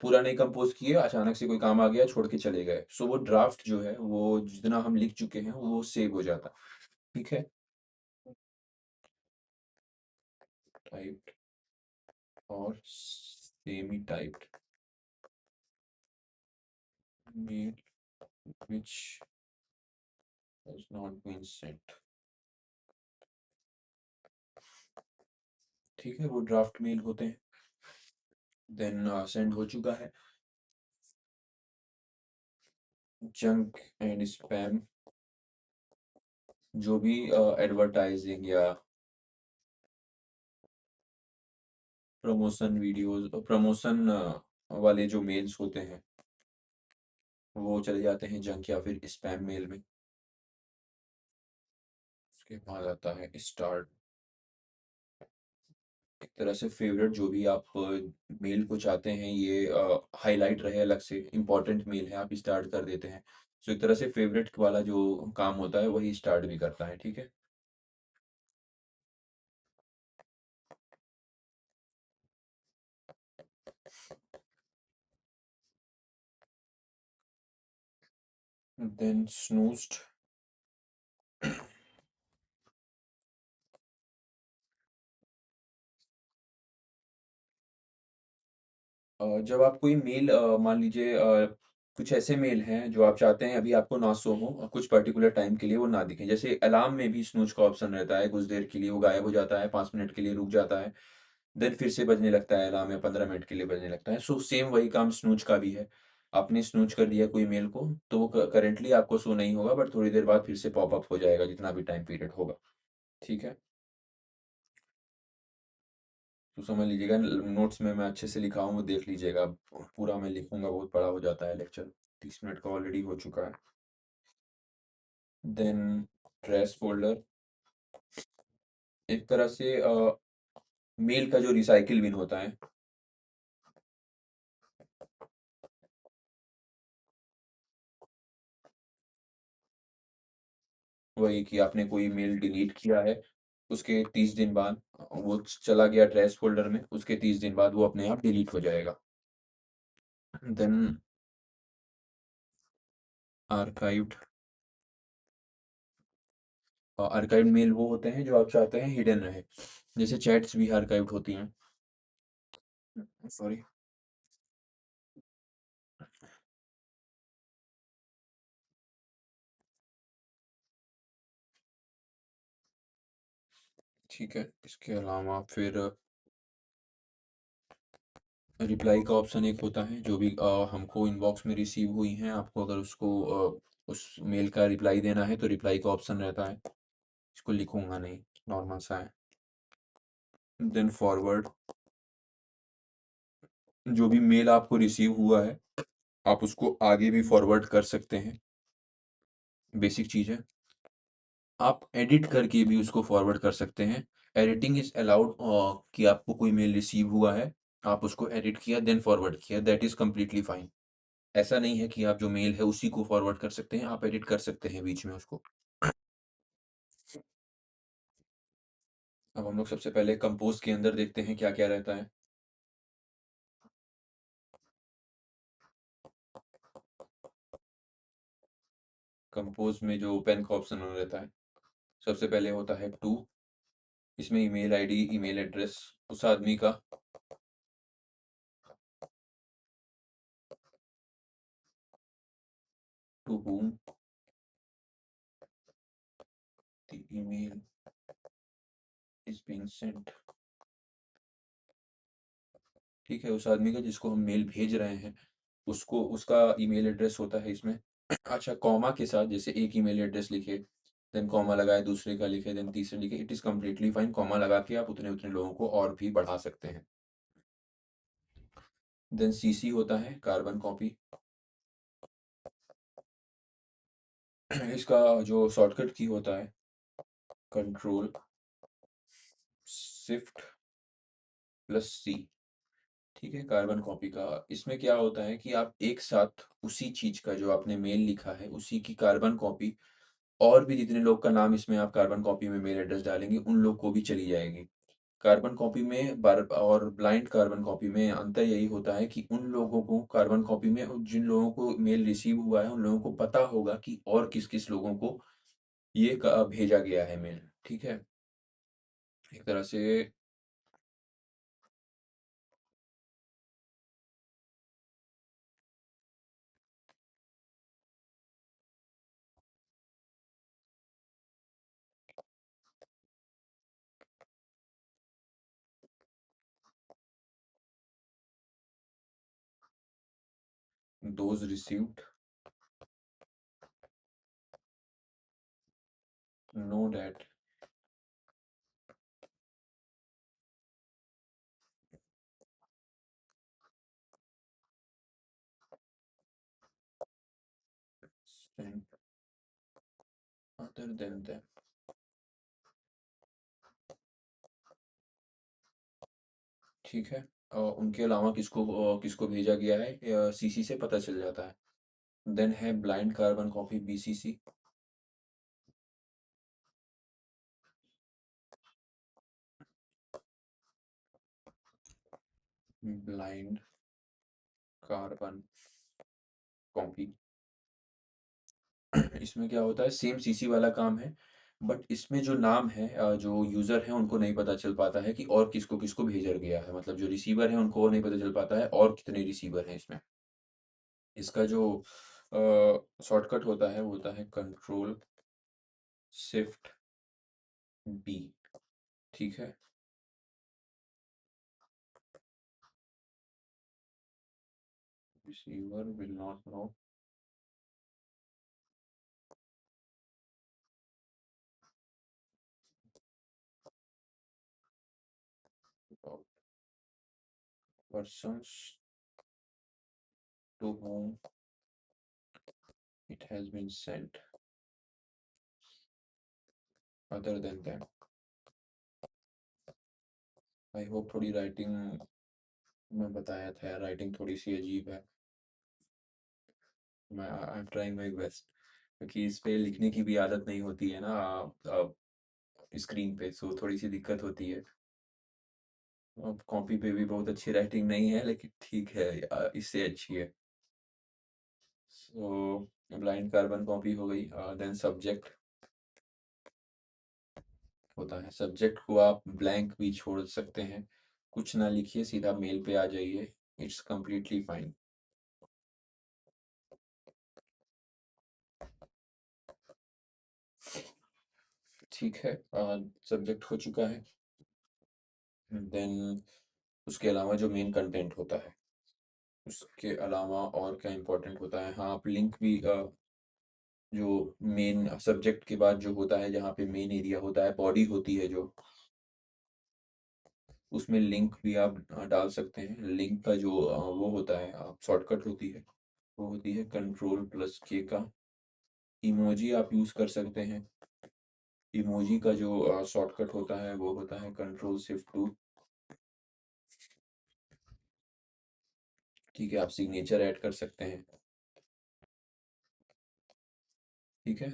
पूरा नहीं कंपोज़ किए, अचानक से कोई काम आ गया, छोड़ के चले गए। सो वो ड्राफ्ट जो है, वो जितना हम लिख चुके हैं, वो सेव हो जाता है। ठीक है? टाइप्ड और semi typed mail which has not been sent. ठीक है? वो ड्राफ्ट मेल होते हैं। देन सेंड हो चुका है। जंक एंड स्पैम, जो भी एडवर्टाइज़िंग या प्रमोशन वीडियोज़, प्रमोशन वाले जो मेल्स होते हैं, वो चले जाते हैं जंक या फिर स्पैम मेल में। उसके बाद आता है स्टार्ट। एक तरह से फ़ेवरेट जो भी आप मेल को चाहते हैं ये हाइलाइट रहे अलग से, इम्पोर्टेंट मेल है, आप स्टार्ट कर देते हैं। सो एक तरह से फ़ेवरेट वाला जो काम होता है, वही स्टार्ट भी करता है, ठीक है? देन स्नूज्ड। जब आप कोई मेल मान लीजिए कुछ ऐसे मेल हैं जो आप चाहते हैं अभी आपको ना शो हो और कुछ पर्टिकुलर टाइम के लिए वो ना दिखें। जैसे अलार्म में भी स्नूज़ का ऑप्शन रहता है, कुछ देर के लिए वो गायब हो जाता है, 5 मिनट के लिए रुक जाता है, देन फिर से बजने लगता है अलार्म या 15 मिनट के लिए बजने लगता है। सो सेम वही काम स्नूज़ का भी है। आपने स्नूज़ कर दिया कोई मेल को, तो वो क करंटली आपको शो नहीं होगा बट थोड़ी देर बाद फिर से पॉप अप हो जाएगा जितना भी टाइम पीरियड होगा। ठीक है? तो समझ लीजिएगा नोट्स में मैं अच्छे से लिखा हूँ वो देख लीजिएगा। पूरा मैं लिखूंगा बहुत बड़ा हो जाता है लेक्चर। 30 मिनट का ऑलरेडी हो चुका है। देन ट्रैश फोल्डर एक तरह से मेल का जो रिसाइकिल बिन होता है। वही कि आपने कोई मेल डिलीट किया है, उसके 30 दिन बाद वो चला गया ट्रैश फोल्डर में, उसके 30 दिन बाद वो अपने आप डिलीट हो जाएगा। Then archived. आर्काइव्ड मेल वो होते हैं जो आप चाहते हैं हिडन रहे, जैसे चैट्स भी आर्काइव्ड होती हैं। सॉरी। ठीक है, इसके अलावा फिर रिप्लाई का ऑप्शन एक होता है जो भी हमको इनबॉक्स में रिसीव हुई हैं, आपको अगर उसको उस मेल का रिप्लाई देना है तो रिप्लाई का ऑप्शन रहता है। इसको लिखूंगा नहीं, नॉर्मल सा है। Then forward. जो भी मेल आपको रिसीव हुआ है आप उसको आगे भी फॉरवर्ड कर सकते हैं, बेसिक चीज़ है। आप एडिट करके भी उसको फॉरवर्ड कर सकते हैं। एडिटिंग इज अलाउड, कि आपको कोई मेल रिसीव हुआ है, आप उसको एडिट किया देन फॉरवर्ड किया, दैट इज कम्प्लीटली फाइन। ऐसा नहीं है कि आप जो मेल है उसी को फॉरवर्ड कर सकते हैं, आप एडिट कर सकते हैं बीच में उसको। अब हम लोग सबसे पहले कंपोज के अंदर देखते हैं क्या क्या रहता है। कंपोज में जो पेन का ऑप्शन रहता है, सबसे पहले होता है टू। इसमें ईमेल आईडी, ईमेल एड्रेस उस आदमी का, to whom the email is being sent। ठीक है, उस आदमी का जिसको हम मेल भेज रहे हैं उसको उसका ईमेल एड्रेस होता है इसमें। अच्छा, कॉमा के साथ जैसे एक ईमेल एड्रेस लिखे, देन कॉमा लगाए, दूसरे का लिखे, देन तीसरे लिखे, it is completely fine. Comma लगा के आप उतने उतने लोगों को और भी बढ़ा सकते हैं। देन सीसी होता है कार्बन कॉपी। इसका जो शॉर्टकट की होता है कंट्रोल शिफ्ट प्लस सी। ठीक है, कार्बन कॉपी का इसमें क्या होता है कि आप एक साथ उसी चीज का जो आपने मेल लिखा है उसी की कार्बन कॉपी और भी जितने लोग का नाम इसमें आप कार्बन कॉपी में मेल एड्रेस डालेंगे उन लोग को भी चली जाएगी। कार्बन कॉपी में बार और ब्लाइंड कार्बन कॉपी में अंतर यही होता है कि उन लोगों को कार्बन कॉपी में जिन लोगों को मेल रिसीव हुआ है उन लोगों को पता होगा कि और किस किस लोगों को ये भेजा गया है मेल। ठीक है, एक तरह से। Those received, know that, other than them. ठीक है, उनके अलावा किसको किसको भेजा गया है सीसी से पता चल जाता है। देन है blind carbon copy BCC. Blind carbon copy इसमें क्या होता है, सेम सीसी वाला काम है, बट इसमें जो नाम है, जो यूज़र है उनको नहीं पता चल पाता है कि और किसको-किसको भेजा गया है। मतलब जो रिसीवर है उनको वो नहीं पता चल पाता है और कितने रिसीवर हैं इसमें। इसका जो शॉर्टकट होता है वो होता है कंट्रोल शिफ्ट बी, ठीक है? Receiver will not know about persons to whom it has been sent other than them। I hope थोड़ी राइटिंग मैं बताया था यार, राइटिंग थोड़ी सी अजीब है। मैं I am trying my best, क्योंकि इस पे लिखने की भी आदत नहीं होती है ना स्क्रीन पे, सो थोड़ी सी दिक्कत होती है। अब कॉपी पे भी बहुत अच्छी राइटिंग नहीं है, लेकिन ठीक है, इससे अच्छी है। सो ब्लाइंड कार्बन कॉपी हो गई। देन सब्जेक्ट होता है, सब्जेक्ट को आप ब्लैंक भी छोड़ सकते हैं, कुछ ना लिखिए, सीधा मेल पे आ जाइए, इट्स कंप्लीटली फाइन। ठीक है, सब्जेक्ट हो चुका है। देन उसके अलावा जो मेन कंटेंट होता है, उसके अलावा और क्या इम्पोर्टेंट होता है, हाँ, आप लिंक भी जो मेन सब्जेक्ट के बाद जो होता है, जहाँ पे मेन एरिया होता है, बॉडी होती है जो, उसमें लिंक भी आप डाल सकते हैं। लिंक का जो वो होता है, शॉर्टकट होती है, वो होती है कंट्रोल प्लस के का। इमोजी आप यूज़ कर सकते हैं। इमोजी का जो शॉर्टकट होता है वो होता है कंट्रोल शिफ्ट टू। ठीक है, आप सिग्नेचर ऐड कर सकते हैं। ठीक है,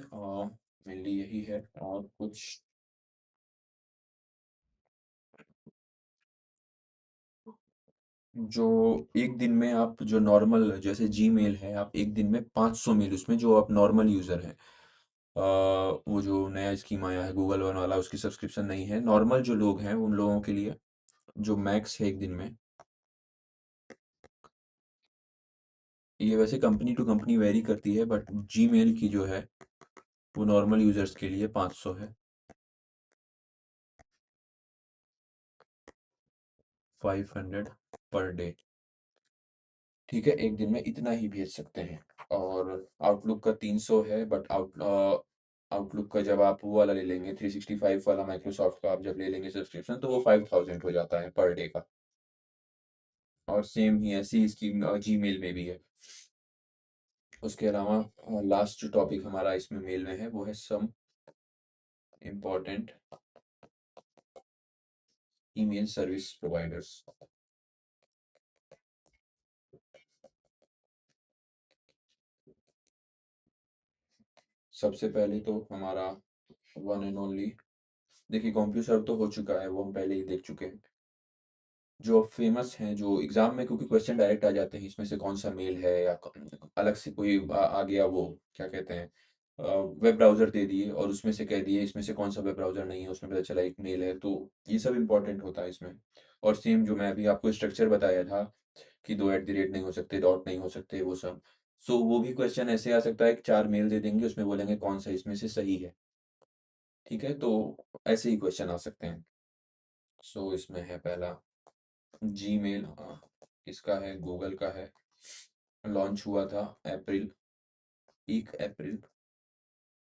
मेनली यही है, और कुछ जो एक दिन में आप जो नॉर्मल जैसे जीमेल है, आप एक दिन में 500 मेल, उसमें जो आप नॉर्मल यूज़र हैं, वो जो नया स्कीम आया है गूगल वन वाला, उसकी सब्सक्रिप्शन नहीं है, नॉर्मल जो लोग हैं उन लोगों के लिए जो मैक्स है एक दिन में, ये वैसे कंपनी टू कंपनी वेरी करती है, बट जीमेल की जो है वो नॉर्मल यूजर्स के लिए 500 है। 500 पर डे। ठीक है, एक दिन में इतना ही भेज सकते हैं। और आउटलुक का 300 है, बट आउटलुक का जब आप वो वाला ले लेंगे 365 वाला माइक्रोसॉफ्ट का, आप जब ले लेंगे सब्सक्रिप्शन, तो वो 5000 हो जाता है पर डे का। और सेम ही ऐसी स्कीम जीमेल में भी है। उसके अलावा लास्ट जो टॉपिक हमारा इसमें मेल में है वो है some important email service providers. सबसे पहले तो हमारा वन एंड ओनली, देखिए कॉम्प्यूसर्व तो हो चुका है, वो हम पहले ही देख चुके हैं। जो फेमस हैं जो एग्जाम में, क्योंकि क्वेश्चन डायरेक्ट आ जाते हैं इसमें से कौन सा मेल है, या अलग से कोई आ गया, वो क्या कहते हैं, वेब ब्राउज़र दे दिए और उसमें से कह दिए इसमें से कौन सा वेब ब्राउज़र नहीं है, उसमें पता चला एक मेल है, तो ये सब इंपॉर्टेंट होता है इसमें। और सेम जो मैं अभी आपको स्ट्रक्चर बताया था कि दो एट द रेट नहीं हो सकते, डॉट नहीं हो सकते, वो सब, सो वो भी क्वेश्चन ऐसे आ सकता है कि चार मेल दे देंगे, उसमें बोलेंगे कौन सा इसमें से सही है। ठीक है, तो ऐसे ही क्वेश्चन आ सकते हैं। सो इसमें है पहला जीमेल, किसका है, गूगल का है, लॉन्च हुआ था अप्रैल 1 अप्रैल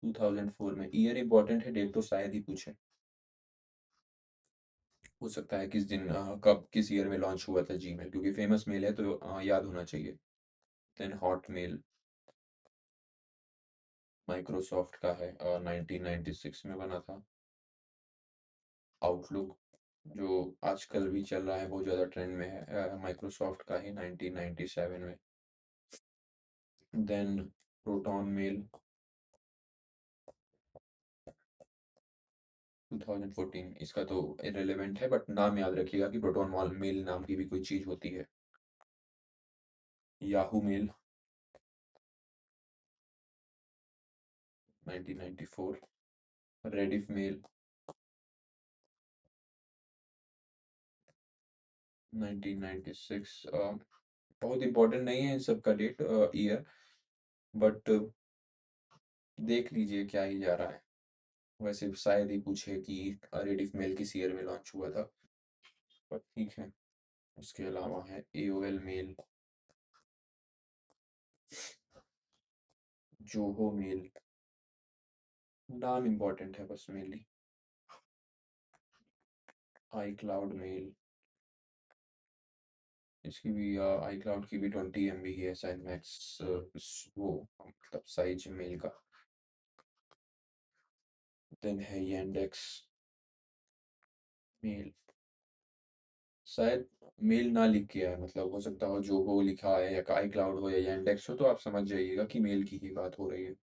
2004 में। ईयर इंपॉर्टेंट है, डेट तो शायद ही पूछे, हो सकता है किस दिन, कब, किस ईयर में लॉन्च हुआ था जीमेल, क्योंकि फेमस मेल है तो याद होना चाहिए। देन हॉटमेल माइक्रोसॉफ्ट का है, 1996 में बना था। आउटलुक जो आजकल भी चल रहा है, बहुत ज़्यादा ट्रेंड में है, माइक्रोसॉफ्ट का ही 1997 में। देन प्रोटॉन मेल 2014, इसका तो इररिलेवेंट है, बट नाम याद रखिएगा कि प्रोटॉन मॉल मेल नाम की भी कोई चीज़ होती है। Yahoo mail 1994। रेडिफ मेल 1996। बहुत इंपॉर्टेंट नहीं है इन सब का डेट, ईयर, बट देख लीजिए क्या ही जा रहा है। वैसे शायद ही पूछे कि रेडिफ मेल किस ईयर में लॉन्च हुआ था, पर ठीक है। उसके अलावा है एओएल मेल, जोहो मेल। नाम इम्पोर्टेंट है बस मेनली। आई क्लाउड मेल, इसकी भी आई क्लाउड की भी 20 MB है शायद मैक्स, वो मतलब साइज मेल का। देन है येंडेक्स मेल, शायद मेल ना लिख के है, मतलब हो सकता हो जो हो लिखा है या आई क्लाउड हो या येंडेक्स हो, तो आप समझ जाइएगा कि मेल की ही बात हो रही है।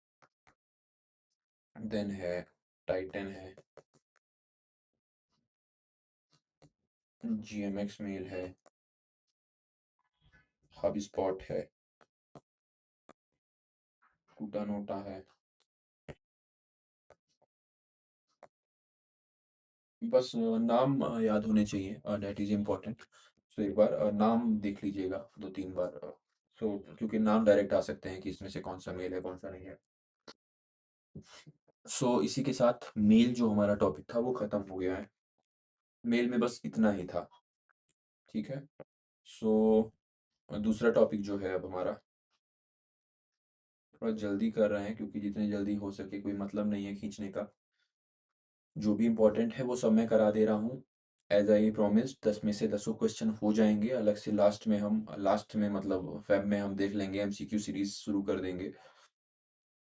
देन है टाइटन है, जीएमएक्स मेल है, हब स्पॉट है, टूटानोटा है। बस नाम याद होने चाहिए, दैट इज इम्पोर्टेंट। सो एक बार नाम देख लीजिएगा 2-3 बार। सो क्योंकि नाम डायरेक्ट आ सकते हैं कि इसमें से कौन सा मेल है कौन सा नहीं है। सो इसी के साथ मेल जो हमारा टॉपिक था वो खत्म हो गया है। मेल में बस इतना ही था, ठीक है। सो दूसरा टॉपिक जो है अब हमारा, थोड़ा जल्दी कर रहे हैं क्योंकि जितने जल्दी हो सके, कोई मतलब नहीं है खींचने का। जो भी इम्पोर्टेंट है वो सब मैं करा दे रहा हूँ। एज आई प्रॉमिस 10 में से 10 क्वेश्चन हो जाएंगे। अलग से लास्ट में मतलब फेब में हम देख लेंगे, एमसीक्यू सीरीज शुरू कर देंगे।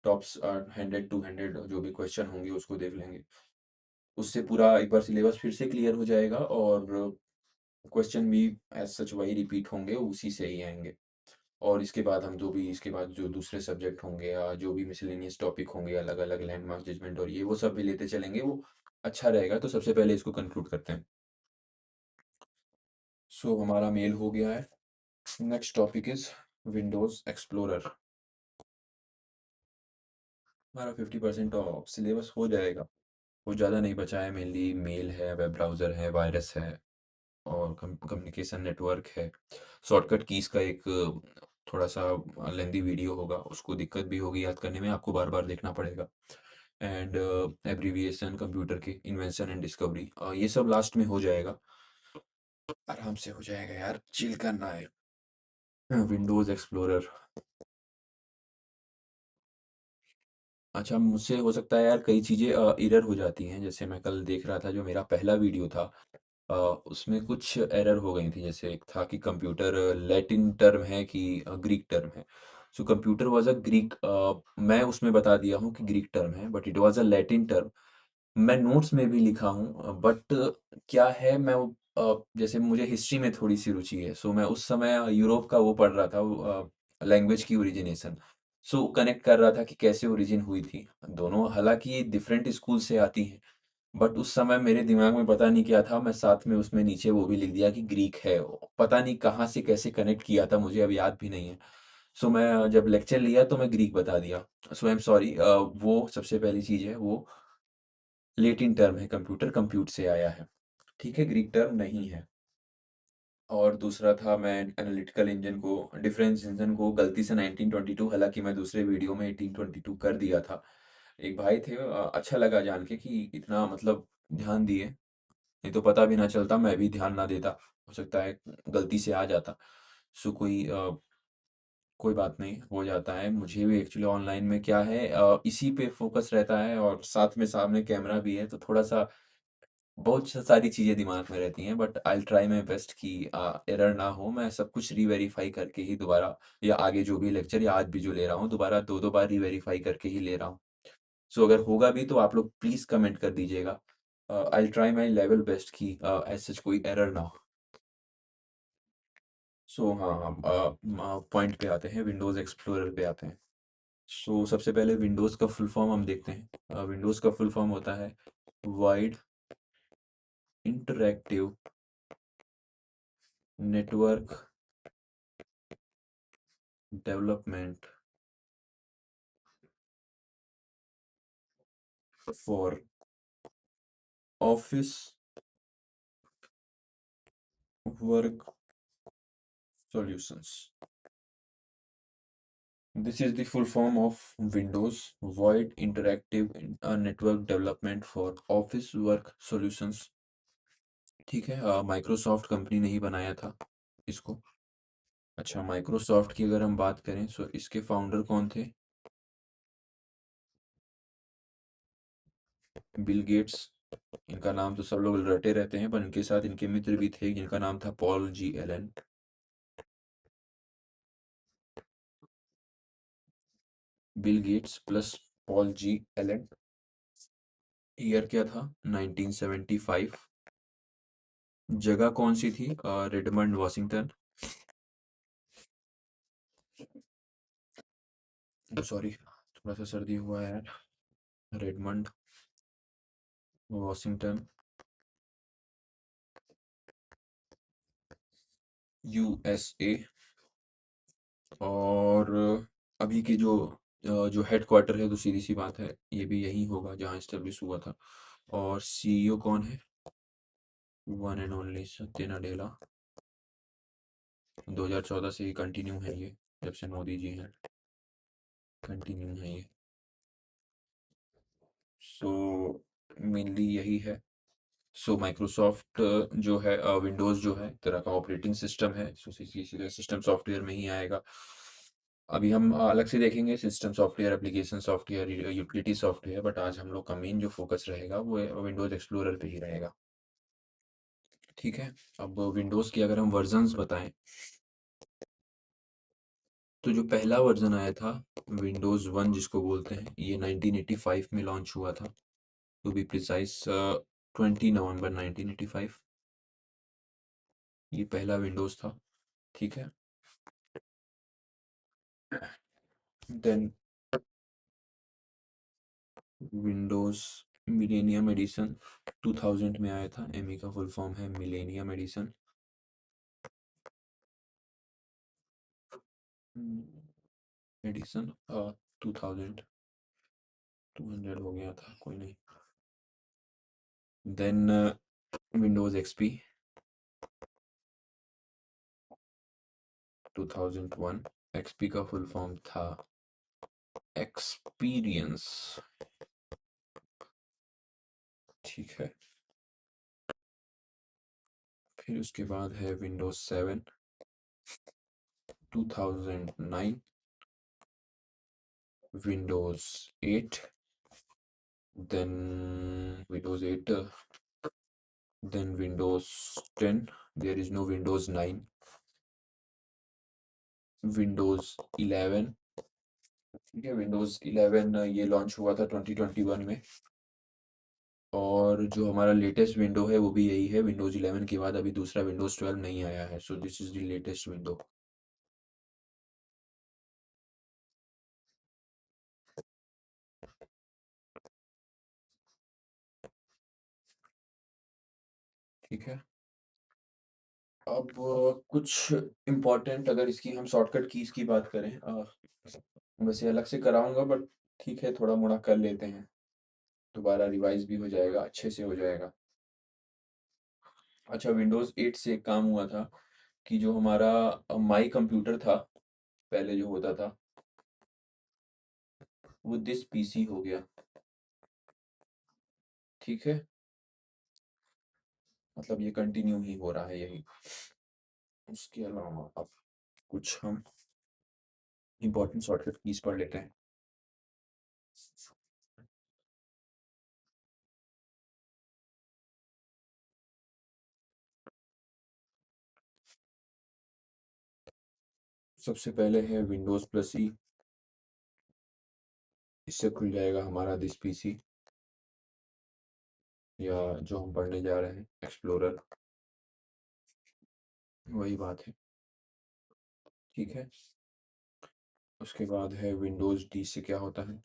टॉप्स 100-200 जो भी क्वेश्चन होंगे उसको देख लेंगे। उससे पूरा एक बार सिलेबस फिर से क्लियर हो जाएगा, और क्वेश्चन भी एज सच वही रिपीट होंगे, उसी से ही आएंगे। और इसके बाद जो दूसरे सब्जेक्ट होंगे या जो भी मिसलेनियस टॉपिक होंगे, अलग अलग लैंडमार्क जजमेंट और ये वो सब भी लेते चलेंगे, वो अच्छा रहेगा। तो सबसे पहले इसको कंक्लूड करते हैं। सो हमारा मेल हो गया है। Next topic is Windows explorer. हमारा 50% ऑफ सिलेबस हो जाएगा। वो ज़्यादा नहीं बचा है, मेनली मेल है, वेब ब्राउज़र है, वायरस है, और कम्युनिकेशन नेटवर्क है। शॉर्टकट कीज़ का एक थोड़ा सा लेंदी वीडियो होगा, उसको दिक्कत भी होगी याद करने में, आपको बार बार देखना पड़ेगा। एंड एब्रीविएशन, कंप्यूटर के इन्वेंशन एंड डिस्कवरी, ये सब लास्ट में हो जाएगा। आराम से हो जाएगा यार, चिल करना है। Windows explorer. अच्छा, मुझसे हो सकता है यार कई चीज़ें एरर हो जाती हैं। जैसे मैं कल देख रहा था, जो मेरा पहला वीडियो था, अ, उसमें कुछ एरर हो गई थी। जैसे एक था कि कंप्यूटर लैटिन टर्म है कि ग्रीक टर्म है। So computer was a Greek, मैं उसमें बता दिया हूँ कि ग्रीक टर्म है, but it was a Latin term. मैं नोट्स में भी लिखा हूँ, बट क्या है, जैसे मुझे हिस्ट्री में थोड़ी सी रुचि है, सो मैं उस समय यूरोप का वो पढ़ रहा था, लैंग्वेज की ओरिजिनेशन। सो कनेक्ट कर रहा था कि कैसे ओरिजिन हुई थी। दोनों हालांकि डिफरेंट स्कूल से आती हैं, बट उस समय मेरे दिमाग में पता नहीं क्या था, मैं साथ में उसमें नीचे वो भी लिख दिया कि ग्रीक है। पता नहीं कहाँ से कैसे कनेक्ट किया था, मुझे अब याद भी नहीं है। सो मैं जब लेक्चर लिया तो मैं ग्रीक बता दिया। सो आई एम सॉरी। वो सबसे पहली चीज़ है, वो लेटिन टर्म है, कंप्यूटर कंप्यूट से आया है, ठीक है, ग्रीक टर्म नहीं है। और दूसरा था, मैं एनालिटिकल इंजन को, डिफरेंस इंजन को गलती से 1922, हालांकि मैं दूसरे वीडियो में 1822 कर दिया था। एक भाई थे, अच्छा लगा जान के कि इतना मतलब ध्यान दिए, नहीं तो पता भी ना चलता, मैं भी ध्यान ना देता, हो सकता है गलती से आ जाता। सो कोई बात नहीं, हो जाता है। मुझे भी एक्चुअली ऑनलाइन में क्या है, इसी पे फोकस रहता है, और साथ में सामने कैमरा भी है, तो थोड़ा सा बहुत सारी चीज़ें दिमाग में रहती हैं। But I try my best कि एरर ना हो। मैं सब कुछ रीवेरीफाई करके ही दोबारा, या आगे जो भी लेक्चर या आज भी जो ले रहा हूँ, दोबारा दो दो बार रीवेरीफाई करके ही ले रहा हूँ। सो अगर होगा भी तो आप लोग प्लीज़ कमेंट कर दीजिएगा। I try my level best कि एज सच कोई एरर ना हो। सो हाँ, हम पॉइंट पे आते हैं, विंडोज़ एक्सप्लोरर पे आते हैं। सो सबसे पहले विंडोज़ का फुल फॉर्म हम देखते हैं। विंडोज़ का फुल फॉर्म होता है wide interactive network development for office work solutions. This is the full form of Windows Void Interactive Network Development for Office Work Solutions. ठीक है, माइक्रोसॉफ्ट कंपनी ने ही बनाया था इसको। अच्छा, माइक्रोसॉफ्ट की अगर हम बात करें तो इसके फाउंडर कौन थे? Bill Gates. इनका नाम तो सब लोग रटे रहते हैं, पर इनके साथ इनके मित्र भी थे जिनका नाम था Paul G Allen. Bill Gates plus Paul G Allen. Year क्या था? 1975। जगह कौन सी थी? रिडमंड वॉशिंगटन। सॉरी, थोड़ा सा सर्दी हुआ है यार। Redmond Washington, USA. और अभी की जो हेडक्वार्टर है, तो सीधी सी बात है ये भी यही होगा जहाँ इस्टेब्लिश हुआ था। और सीईओ कौन है? वन एंड ओनली सत्य नडेला। 2014 से ही कंटिन्यू है ये, जब से मोदी जी हैं कंटिन्यू है ये। सो मेनली यही है। सो माइक्रोसॉफ्ट जो है, विंडोज़ जो है एक तरह का ऑपरेटिंग सिस्टम है। सो सीधे सिस्टम सॉफ्टवेयर में ही आएगा। अभी हम अलग से देखेंगे system software, application software, utility software, but आज हम लोग का मेन जो फोकस रहेगा वो विंडोज़ एक्सप्लोरर पे ही रहेगा। ठीक है। अब विंडोज़ की अगर हम वर्जन्स बताएं, तो जो पहला वर्जन आया था विंडोज़ 1 जिसको बोलते हैं, ये 1985 में लॉन्च हुआ था। टू बी प्रिसाइज 20 नवंबर 1985 ये पहला विंडोज़ था। ठीक है। देन विंडोज़ मिलेनियम एडिशन 2000 में आया था। एमई का फुल फॉर्म है मिलेनियम एडिशन। एडिशन 2000, 200 हो गया था, कोई नहीं। Then Windows XP 2001। एक्सपी का फुल फॉर्म था एक्सपीरियंस। ठीक है। फिर उसके बाद है Windows 7 2009। Windows 8, then Windows 8, then Windows 10, there is no Windows 9, Windows 11। ठीक है, Windows 11 ये लॉन्च हुआ था 2021 में। और जो हमारा लेटेस्ट विंडो है वो भी यही है। Windows 11 के बाद अभी दूसरा Windows 12 नहीं आया है। So this is the latest window. ठीक है। अब कुछ इम्पोर्टेंट, अगर इसकी हम शॉर्टकट कीज की बात करें, वैसे अलग से कराऊंगा, बट ठीक है थोड़ा मोड़ा कर लेते हैं, दोबारा रिवाइज भी हो जाएगा, अच्छे से हो जाएगा। अच्छा, विंडोज़ 8 से एक काम हुआ था कि जो हमारा माई कंप्यूटर था पहले जो होता था, वो दिस पीसी हो गया। ठीक है, मतलब ये कंटिन्यू ही हो रहा है यही। उसके अलावा अब कुछ हम इम्पोर्टेंट शॉर्टकट कीज पढ़ लेते हैं। सबसे पहले है विंडोज़ प्लस ई। इससे खुल जाएगा हमारा दिस पीसी, या जो हम पढ़ने जा रहे हैं एक्सप्लोरर, वही बात है। ठीक है। उसके बाद है विंडोज़ डी। से क्या होता है?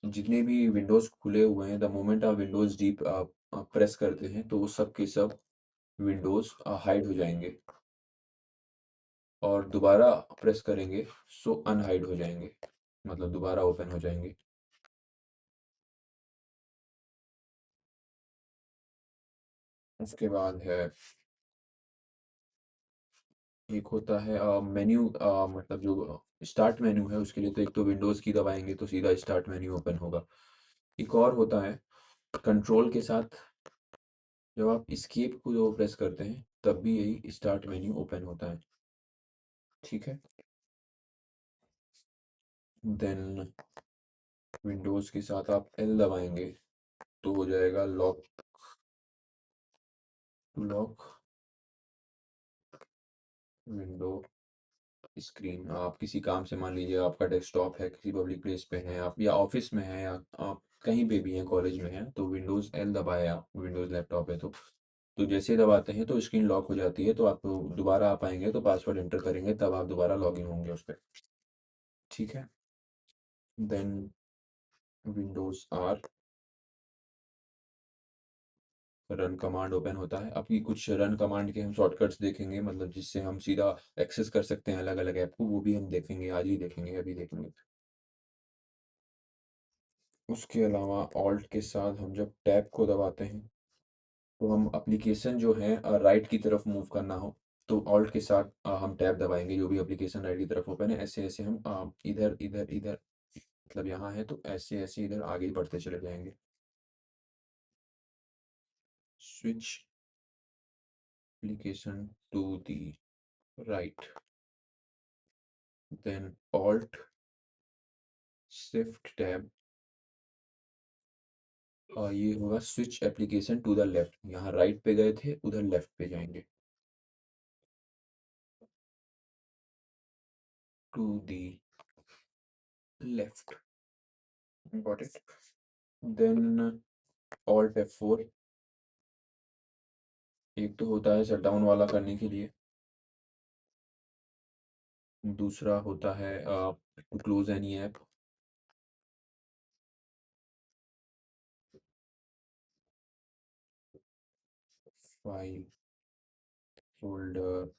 जितने भी विंडोज़ खुले हुए हैं, द मोमेंट आप विंडोज़ डी प्रेस करते हैं तो वो सब के सब विंडोज़ हाइड हो जाएंगे, और दोबारा प्रेस करेंगे सो अनहाइड हो जाएंगे, मतलब दोबारा ओपन हो जाएंगे। उसके बाद है, एक होता है मेन्यू, मतलब जो स्टार्ट मेन्यू है उसके लिए, तो एक तो विंडोज़ की दबाएँगे तो सीधा स्टार्ट मेन्यू ओपन होगा। एक और होता है कंट्रोल के साथ, जब आप एस्केप को जो प्रेस करते हैं तब भी यही स्टार्ट मेन्यू ओपन होता है। ठीक है? देन विंडोज़ के साथ आप एल दबाएँगे तो हो जाएगा lock to lock window screen. आप किसी काम से, मान लीजिए आपका डेस्कटॉप है, किसी पब्लिक प्लेस पे हैं आप, या ऑफिस में हैं, या आप कहीं पे भी हैं, कॉलेज में हैं, तो विंडोज़ एल दबाए आप, विंडोज़ लैपटॉप है तो जैसे ही दबाते हैं तो स्क्रीन लॉक हो जाती है, तो आप दोबारा आ पाएंगे तो पासवर्ड एंटर करेंगे तब आप दोबारा लॉगिन होंगे उस पर। ठीक है? Then Windows R, run command open होता है। अभी कुछ रन कमांड के हम शॉर्टकट्स देखेंगे, मतलब जिससे हम सीधा एक्सेस कर सकते हैं अलग अलग ऐप को, वो भी हम देखेंगे, आज ही देखेंगे, अभी देखेंगे। उसके अलावा ऑल्ट के साथ हम जब टैब को दबाते हैं तो हम एप्लीकेशन जो है राइट की तरफ मूव करना हो तो ऑल्ट के साथ हम टैब दबाएंगे, जो भी एप्लीकेशन राइट की तरफ ओपन है ऐसे ऐसे हम इधर इधर इधर, मतलब यहाँ है तो ऐसे ऐसे इधर आगे ही बढ़ते चले जाएंगे। Switch application to the right, then alt shift tab, और ये होगा switch application to the left, यहाँ राइट पे गए थे उधर लेफ्ट पे जाएंगे, to the left. Got it? Then alt F4, एक तो होता है शट डाउन वाला करने के लिए, दूसरा होता है to close any app, file, folder,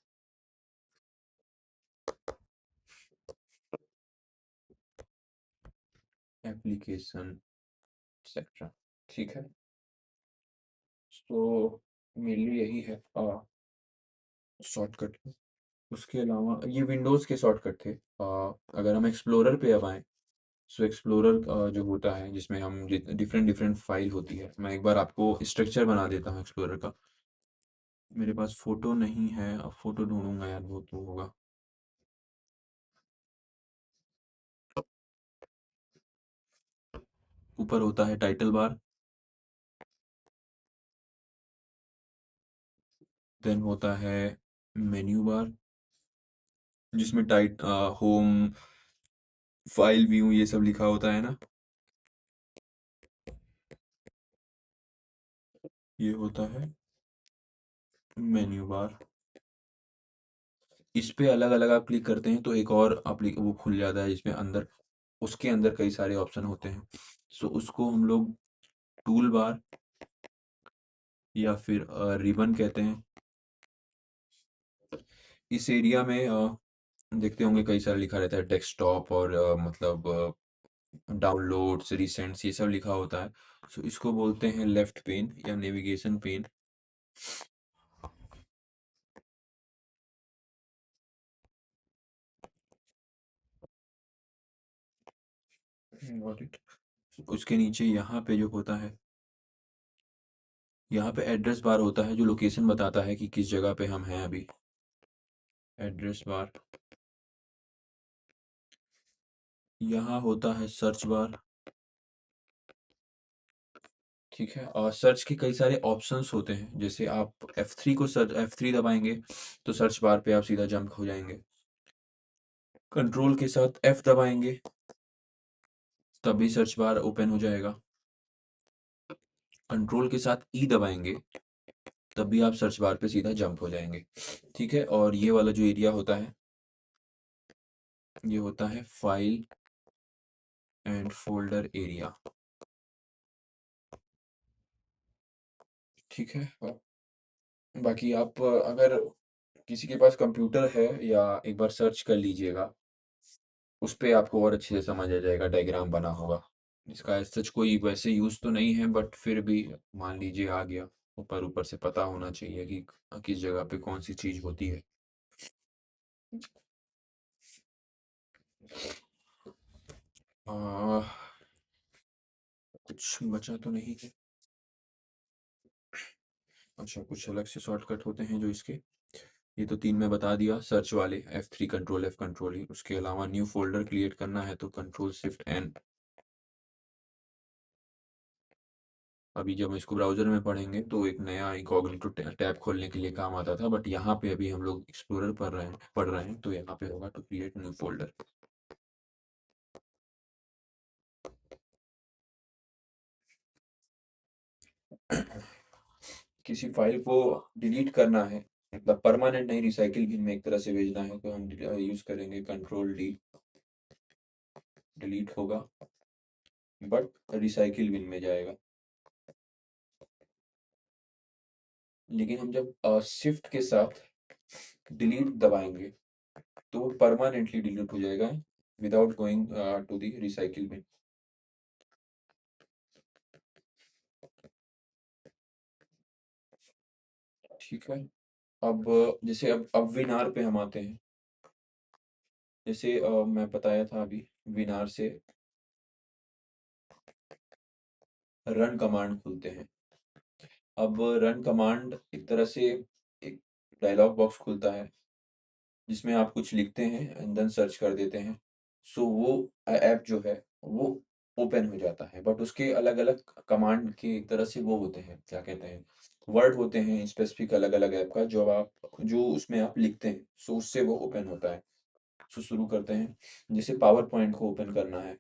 application, etcetera. ठीक है? तो मेनली यही है शॉर्टकट। उसके अलावा ये विंडोज़ के शॉर्टकट थे। अगर हम एक्सप्लोरर पे अब आएँ, सो एक्सप्लोरर जो होता है जिसमें हम डिफरेंट डिफरेंट फाइल होती है, मैं एक बार आपको स्ट्रक्चर बना देता हूँ एक्सप्लोरर का। मेरे पास फ़ोटो नहीं है, अब फ़ोटो ढूँढूँगा यार, वो तो होगा। ऊपर होता है टाइटल बार, देन होता है मेन्यू बार जिसमें होम, फाइल व्यू ये सब लिखा होता है ना, ये होता है मेन्यू बार। इस पे अलग अलग आप क्लिक करते हैं तो एक और वो खुल जाता है जिसमें अंदर, उसके अंदर कई सारे ऑप्शन होते हैं, सो उसको हम लोग टूल बार या फिर रिबन कहते हैं। इस एरिया में देखते होंगे कई सारा लिखा रहता है, डेस्कटॉप और मतलब डाउनलोड्स, रिसेंट्स, ये सब लिखा होता है। सो इसको बोलते हैं लेफ्ट पेन या नेविगेशन पेन। Got it? उसके नीचे यहाँ पे जो होता है, यहाँ पे एड्रेस बार होता है जो लोकेशन बताता है कि किस जगह पे हम हैं अभी, एड्रेस बार। यहाँ होता है सर्च बार। ठीक है? और सर्च के कई सारे ऑप्शंस होते हैं, जैसे आप F3 दबाएंगे तो सर्च बार पे आप सीधा जंप हो जाएंगे, कंट्रोल के साथ F दबाएंगे तभी सर्च बार ओपन हो जाएगा, कंट्रोल के साथ E दबाएंगे तब भी आप सर्च बार पे सीधा जंप हो जाएंगे। ठीक है? और ये वाला जो एरिया होता है, ये होता है फाइल एंड फोल्डर एरिया। ठीक है? बाकी आप अगर किसी के पास कंप्यूटर है, या एक बार सर्च कर लीजिएगा, उस पे आपको और अच्छे से समझ आ जाएगा, डायग्राम बना होगा। इसका एज़ सच कोई वैसे यूज़ तो नहीं है, बट फिर भी मान लीजिए आ गया, ऊपर ऊपर से पता होना चाहिए कि किस जगह पे कौन सी चीज होती है। आ, कुछ बचा तो नहीं है। अच्छा, कुछ अलग से शॉर्टकट होते हैं जो इसके, ये तो तीन मैं बता दिया सर्च वाले, F3 कंट्रोल F कंट्रोल ही। उसके अलावा न्यू फोल्डर क्रिएट करना है तो कंट्रोल शिफ्ट एन। अभी जब हम इसको ब्राउज़र में पढ़ेंगे तो एक नया इनकॉग्निटो टैब खोलने के लिए काम आता था, बट यहाँ पे अभी हम लोग एक्सप्लोरर पढ़ रहे हैं तो यहाँ पे होगा टू क्रिएट न्यू फोल्डर। किसी फाइल को डिलीट करना है, मतलब परमानेंट नहीं, रिसाइकिल बिन में एक तरह से भेजना है, तो हम यूज़ करेंगे कंट्रोल डी। डिलीट होगा बट रिसाइकिल बिन में जाएगा। लेकिन हम जब शिफ्ट के साथ डिलीट दबाएंगे तो वो परमानेंटली डिलीट हो जाएगा without going to the recycle bin. ठीक है। अब जैसे अब विनार पे हम आते हैं। जैसे मैं बताया था अभी, विनार से रन कमांड खुलते हैं। अब रन कमांड एक तरह से एक डायलॉग बॉक्स खुलता है जिसमें आप कुछ लिखते हैं एंड देन सर्च कर देते हैं। सो वो ऐप जो है वो ओपन हो जाता है, बट उसके अलग अलग कमांड के एक तरह से वो होते हैं, क्या कहते हैं, वर्ड होते हैं स्पेसिफिक अलग अलग ऐप का, जो उसमें आप लिखते हैं सो उससे वो ओपन होता है। सो शुरू करते हैं। जैसे पावर पॉइंट को ओपन करना है,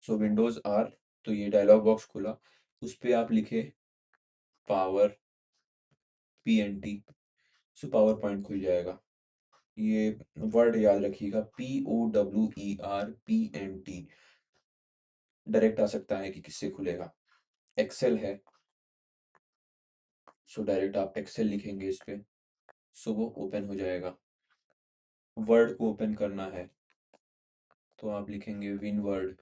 सो विंडोज आर, तो ये डायलॉग बॉक्स खुला, उस पे आप लिखे power PNT, so power point खुल जाएगा। ये वर्ड याद रखिएगा, POWERPNT। डायरेक्ट आ सकता है कि किससे खुलेगा। एक्सेल है, सो डायरेक्ट आप एक्सेल लिखेंगे इस पे, सो वो ओपन हो जाएगा। वर्ड को ओपन करना है तो आप लिखेंगे विनवर्ड,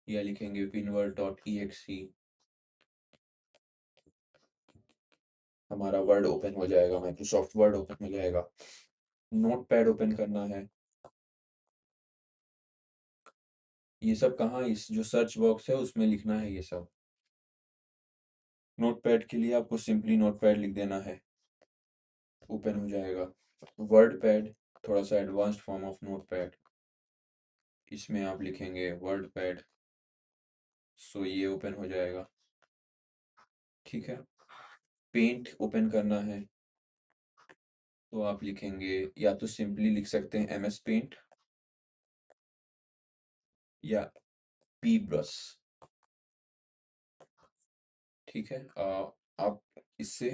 या लिखेंगे winword.exe, हमारा वर्ड ओपन हो जाएगा, माइक्रोसॉफ्ट वर्ड ओपन हो जाएगा। नोटपैड ओपन करना है। ये सब कहाँ, इस जो सर्च बॉक्स है उसमें लिखना है ये सब। नोटपैड के लिए आपको सिंपली नोटपैड लिख देना है, ओपन हो जाएगा। वर्ड पैड, थोड़ा सा एडवांस्ड फॉर्म ऑफ नोटपैड, इसमें आप लिखेंगे वर्ड पैड, सो ये ओपन हो जाएगा। ठीक है। पेंट ओपन करना है तो आप लिखेंगे, या तो सिंपली लिख सकते हैं MS पेंट या P ब्रश। ठीक है। आप इससे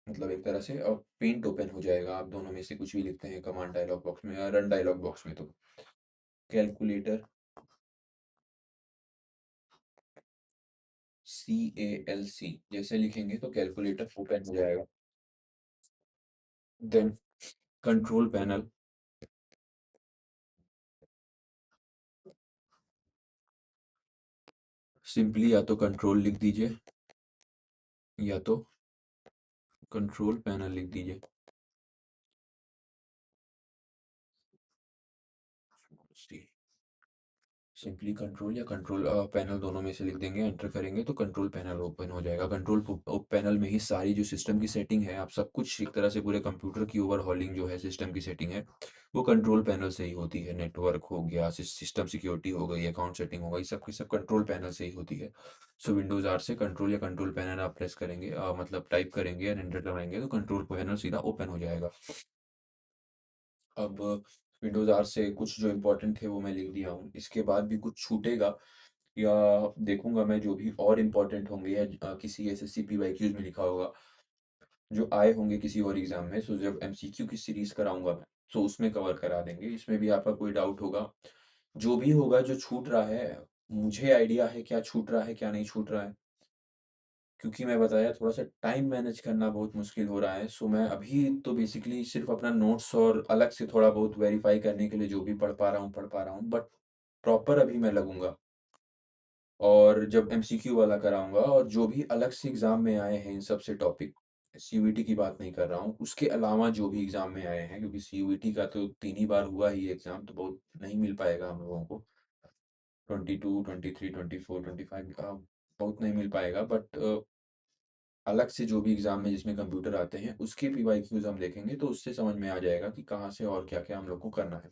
मतलब एक तरह से पेंट ओपन हो जाएगा, आप दोनों में से कुछ भी लिखते हैं कमांड डायलॉग बॉक्स में या रन डायलॉग बॉक्स में। तो कैलकुलेटर, CALC जैसे लिखेंगे तो कैलकुलेटर ओपन हो जाएगा। देन कंट्रोल पैनल, सिंपली या तो कंट्रोल लिख दीजिए या तो कंट्रोल पैनल लिख दीजिए। सिंपली कंट्रोल या कंट्रोल पैनल दोनों में से लिख देंगे, एंटर करेंगे तो कंट्रोल पैनल ओपन हो जाएगा। कंट्रोल पैनल में ही सारी जो सिस्टम की सेटिंग है, आप सब कुछ एक तरह से पूरे कंप्यूटर की ओवरहॉलिंग जो है, सिस्टम की सेटिंग है, वो कंट्रोल पैनल से ही होती है। नेटवर्क हो गया, सिस्टम सिक्योरिटी हो गई, अकाउंट सेटिंग हो गई, सब की सब कंट्रोल पैनल से ही होती है। सो विंडोज आर से कंट्रोल या कंट्रोल पैनल आप प्रेस करेंगे, मतलब टाइप करेंगे और एंटर दबाएंगे तो कंट्रोल पैनल सीधा ओपन हो जाएगा। अब विंडोज आर से कुछ जो इम्पोर्टेंट थे वो मैं लिख दिया हूँ, इसके बाद भी कुछ छूटेगा या देखूंगा मैं, जो भी और इम्पोर्टेंट होंगे या किसी SSC PYQs में लिखा होगा, जो आए होंगे किसी और एग्जाम में, सो जब MCQ की सीरीज कराऊंगा मैं, तो उसमें कवर करा देंगे। इसमें भी आपका कोई डाउट होगा, जो भी होगा, जो छूट रहा है, मुझे आइडिया है क्या छूट रहा है क्या नहीं छूट रहा है, क्योंकि मैं बताया थोड़ा सा टाइम मैनेज करना बहुत मुश्किल हो रहा है। सो मैं अभी तो बेसिकली सिर्फ अपना नोट्स और अलग से थोड़ा बहुत वेरीफाई करने के लिए जो भी पढ़ पा रहा हूँ बट प्रॉपर अभी मैं लगूंगा। और जब एमसीक्यू वाला कराऊँगा और जो भी अलग से एग्ज़ाम में आए हैं इन सब से टॉपिक, सीयूईटी की बात नहीं कर रहा हूँ, उसके अलावा जो भी एग्ज़ाम में आए हैं, क्योंकि सीयूईटी का तो 3 ही बार हुआ ही एग्ज़ाम, तो बहुत नहीं मिल पाएगा हम लोगों को। 22, 23, 24, 25 बहुत नहीं मिल पाएगा, बट अलग से जो भी एग्ज़ाम में जिसमें कंप्यूटर आते हैं, उसके पीवाईक्यूज़ हम देखेंगे, तो उससे समझ में आ जाएगा कि कहाँ से और क्या-क्या हम लोग को करना है।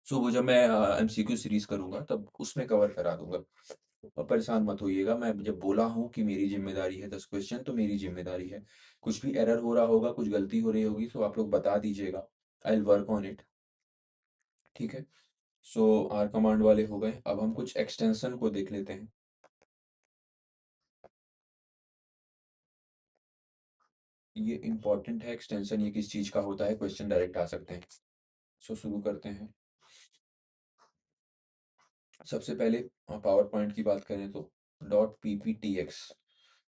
सो वो जब मैं एमसीक्यू सीरीज़ करूँगा तब उसमें कवर करा दूँगा। परेशान मत होइएगा, मैं जब बोला हूँ कि मेरी ज़िम्मेदारी है 10 क्वेश्चन, तो मेरी ज़िम्मेदारी है। कुछ भी एरर हो रहा होगा, कुछ गलती हो रही होगी, तो आप लोग बता दीजिएगा। I will work on it. ठीक है? सो आर कमांड वाले हो गए, अब हम कुछ एक्सटेंशन को देख लेते हैं। ये इम्पोर्टेंट है एक्सटेंशन, ये किस चीज़ का होता है, क्वेश्चन डायरेक्ट आ सकते हैं। सो शुरू करते हैं। सबसे पहले पावर पॉइंट की बात करें तो डॉट पीपीटीएक्स,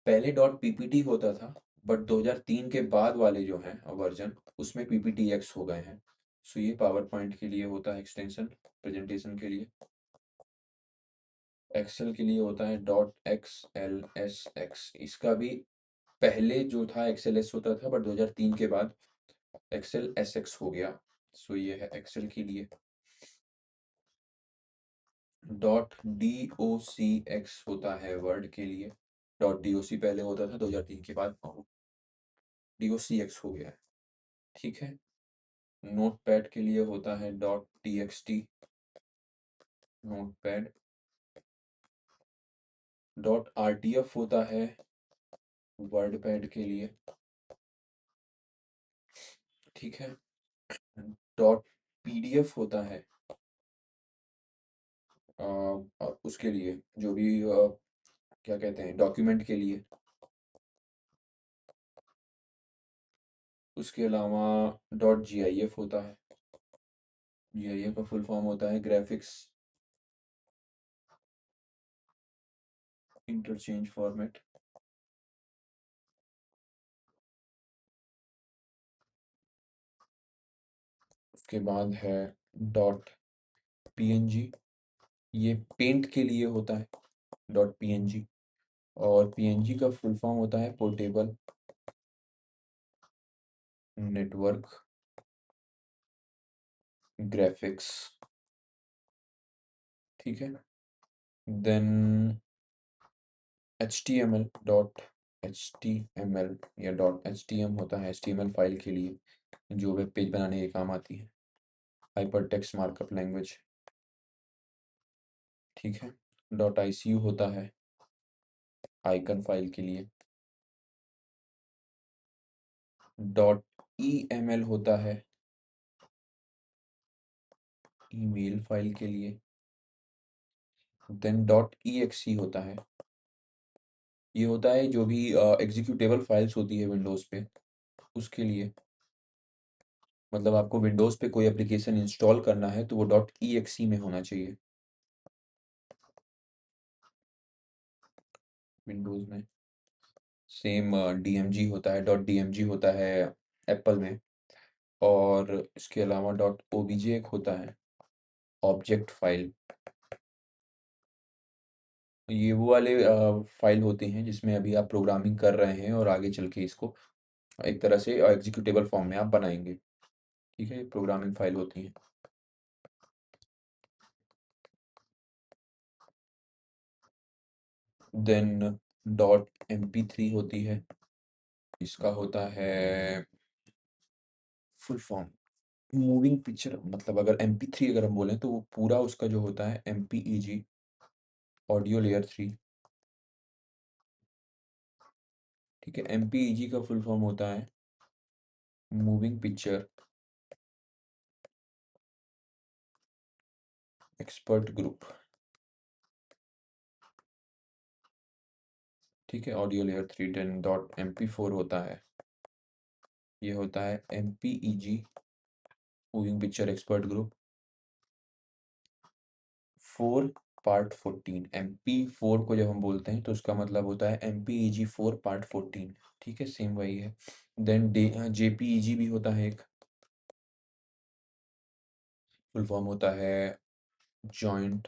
पहले डॉट पीपीटी होता था, बट 2003 के बाद वाले जो हैं वर्जन, उसमें पीपीटीएक्स हो गए हैं। सो ये पावर पॉइंट के लिए होता है एक्सटेंशन, प्रेजेंटेशन के लिए। एक्सेल के लिए होता है dot x L S x, इसका भी पहले जो था एक्सेल एस होता था, बट 2003 के बाद एक्सेल एस एक्स हो गया। सो ये है एक्सेल के लिए। डॉट डी ओ सी एक्स होता है वर्ड के लिए। डॉट डी ओ सी पहले होता था, 2003 के बाद डी ओ सी एक्स हो गया है। ठीक है। नोट पैड के लिए होता है dot T x T, note pad. Dot R T F होता है वर्ड पैड के लिए। ठीक है। डॉट पी डी एफ होता है उसके लिए, जो भी क्या कहते हैं, डॉक्यूमेंट के लिए। उसके अलावा डॉट जी आई एफ होता है। जी आई एफ का फुल फॉर्म होता है ग्राफिक्स इंटरचेंज फॉर्मेट। उसके बाद है डॉट पीएनजी, ये पेंट के लिए होता है डॉट पीएनजी। और पीएनजी का फुल फॉर्म होता है पोर्टेबल नेटवर्क ग्राफिक्स। ठीक है। Then H T M L, dot H T M L या डॉट एच टी एम होता है H T M L file के लिए, जो वेब पेज बनाने के काम आती है। Hyper text markup language. ठीक है। डॉट आई सी यू होता है आइकन फाइल के लिए। डॉट ई एम एल होता है ईमेल फाइल के लिए। देन डॉट ई एक्स ई होता है, ये होता है जो भी एग्जीक्यूटेबल फाइल्स होती है विंडोज़ पे, उसके लिए। मतलब आपको विंडोज़ पे कोई एप्लीकेशन इंस्टॉल करना है तो वो डॉट ई एक्स ई में होना चाहिए विंडोज़ में। सेम डी एम जी होता है, डॉट डी एम जी होता है एप्पल में। और इसके अलावा डॉट ओ बी जे एक होता है ऑब्जेक्ट फाइल। ये वो वाले फाइल होते हैं जिसमें अभी आप प्रोग्रामिंग कर रहे हैं और आगे चल के इसको एक तरह से एग्जीक्यूटेबल फॉर्म में आप बनाएंगे। ठीक है, ये प्रोग्रामिंग फाइल होती हैं। Then dot M P three होती है, इसका होता है फुल फॉर्म मूविंग पिक्चर। मतलब अगर एम पी थ्री अगर हम बोलें तो वो पूरा उसका जो होता है एम पी ई जी, ऑडियो लेयर थ्री। ठीक है। एम पी ई जी का फुल फॉर्म होता है मूविंग पिक्चर एक्सपर्ट ग्रुप। ठीक है। Audio layer three. Then dot M P four होता है, ये होता है M P E G moving picture expert group four part 14। M P four को जब हम बोलते हैं तो उसका मतलब होता है एम पी ई जी फोर पार्ट 14। ठीक है, सेम वही है। देन जे पी ई जी भी होता है एक, फुल फॉर्म होता है joint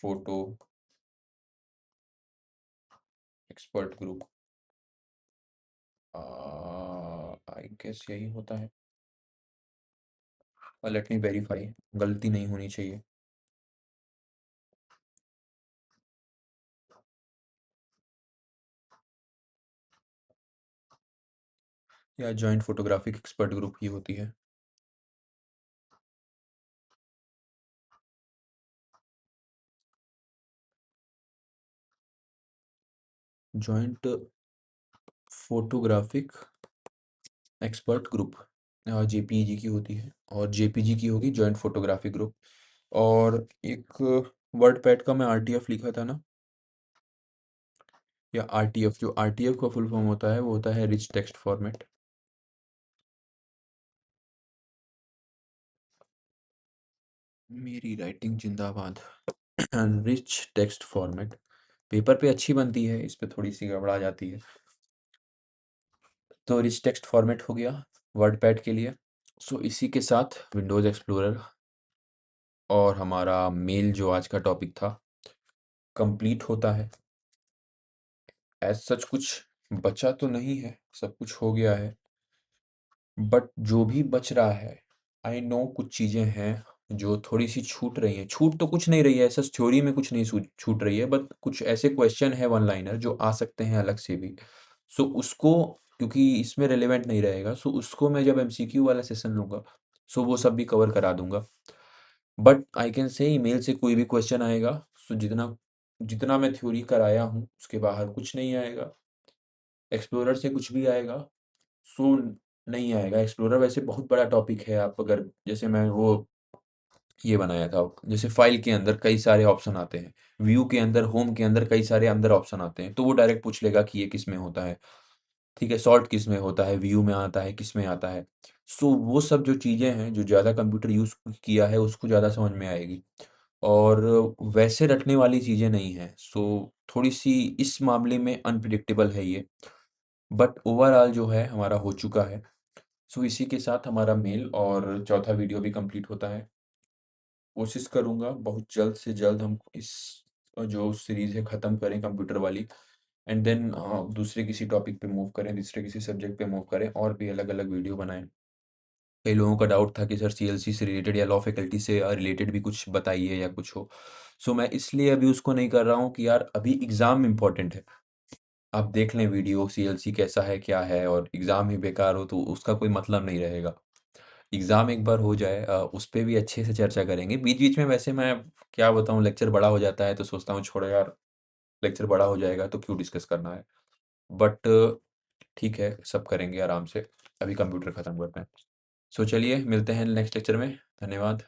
photo expert group, I guess यही होता है। लेट मी वेरीफाई, गलती नहीं होनी चाहिए। या जॉइंट फोटोग्राफिक एक्सपर्ट ग्रुप ही होती है। Joint photographic expert group JPG की होती है, और जेपीजी की होगी जॉइंट फोटोग्राफिक ग्रुप। और एक वर्ड पैड का मैं आरटीएफ लिखा था ना, या आरटीएफ, जो आरटीएफ का फुल फॉर्म होता है वो होता है रिच टेक्स्ट फॉर्मेट। मेरी राइटिंग जिंदाबाद। रिच टेक्स्ट फॉर्मेट पेपर पे अच्छी बनती है, इस पे थोड़ी सी गड़बड़ा जाती है। तो रिच टेक्स्ट फॉर्मेट हो गया वर्ड पैड के लिए। सो इसी के साथ विंडोज़ एक्सप्लोरर और हमारा मेल जो आज का टॉपिक था कंप्लीट होता है। एज सच कुछ बचा तो नहीं है, सब कुछ हो गया है। बट जो भी बच रहा है, आई नो कुछ चीज़ें हैं जो थोड़ी सी छूट रही हैं। छूट तो कुछ नहीं रही है, ऐसा थ्योरी में कुछ नहीं छूट रही है, बट कुछ ऐसे क्वेश्चन है वन लाइनर जो आ सकते हैं अलग से भी। सो उसको, क्योंकि इसमें रिलेवेंट नहीं रहेगा, सो उसको मैं जब एमसीक्यू वाला सेशन लूंगा, सो वो सब भी कवर करा दूंगा। But I can say email से कोई भी क्वेश्चन आएगा, सो जितना जितना मैं थ्योरी कराया हूँ उसके बाहर कुछ नहीं आएगा। एक्सप्लोरर से कुछ भी आएगा सो नहीं आएगा। एक्सप्लोरर वैसे बहुत बड़ा टॉपिक है। आप अगर, जैसे मैं वो ये बनाया था, जैसे फाइल के अंदर कई सारे ऑप्शन आते हैं, व्यू के अंदर, होम के अंदर कई सारे अंदर ऑप्शन आते हैं, तो वो डायरेक्ट पूछ लेगा कि ये किस में होता है, ठीक है, सॉर्ट किस में होता है, व्यू में आता है, किस में आता है। सो वो सब जो चीज़ें हैं, जो ज़्यादा कंप्यूटर यूज़ किया है उसको ज़्यादा समझ में आएगी, और वैसे रटने वाली चीज़ें नहीं हैं। सो थोड़ी सी इस मामले में अनप्रिडिक्टेबल है ये, बट ओवरऑल जो है हमारा हो चुका है। सो इसी के साथ हमारा मेल और चौथा वीडियो भी कंप्लीट होता है। कोशिश करूँगा बहुत जल्द से जल्द हम इस जो सीरीज़ है ख़त्म करें कंप्यूटर वाली, एंड देन दूसरे किसी टॉपिक पे मूव करें, दूसरे किसी सब्जेक्ट पे मूव करें, और भी अलग-अलग वीडियो बनाएँ। कई लोगों का डाउट था कि सर सीएलसी से रिलेटेड या लॉ फैकल्टी से रिलेटेड भी कुछ बताइए या कुछ हो। सो मैं इसलिए अभी उसको नहीं कर रहा हूँ कि यार अभी एग्ज़ाम इम्पोर्टेंट है। आप देख लें वीडियो सीएलसी कैसा है, क्या है, और एग्ज़ाम ही बेकार हो तो उसका कोई मतलब नहीं रहेगा। एग्ज़ाम एक बार हो जाए, उस पे भी अच्छे से चर्चा करेंगे। बीच-बीच में वैसे मैं क्या बताऊँ, लेक्चर बड़ा हो जाता है तो सोचता हूँ छोड़ो यार, लेक्चर बड़ा हो जाएगा तो क्यों डिस्कस करना है। बट ठीक है, सब करेंगे आराम से। अभी कंप्यूटर खत्म करते हैं। सो चलिए मिलते हैं नेक्स्ट लेक्चर में। धन्यवाद।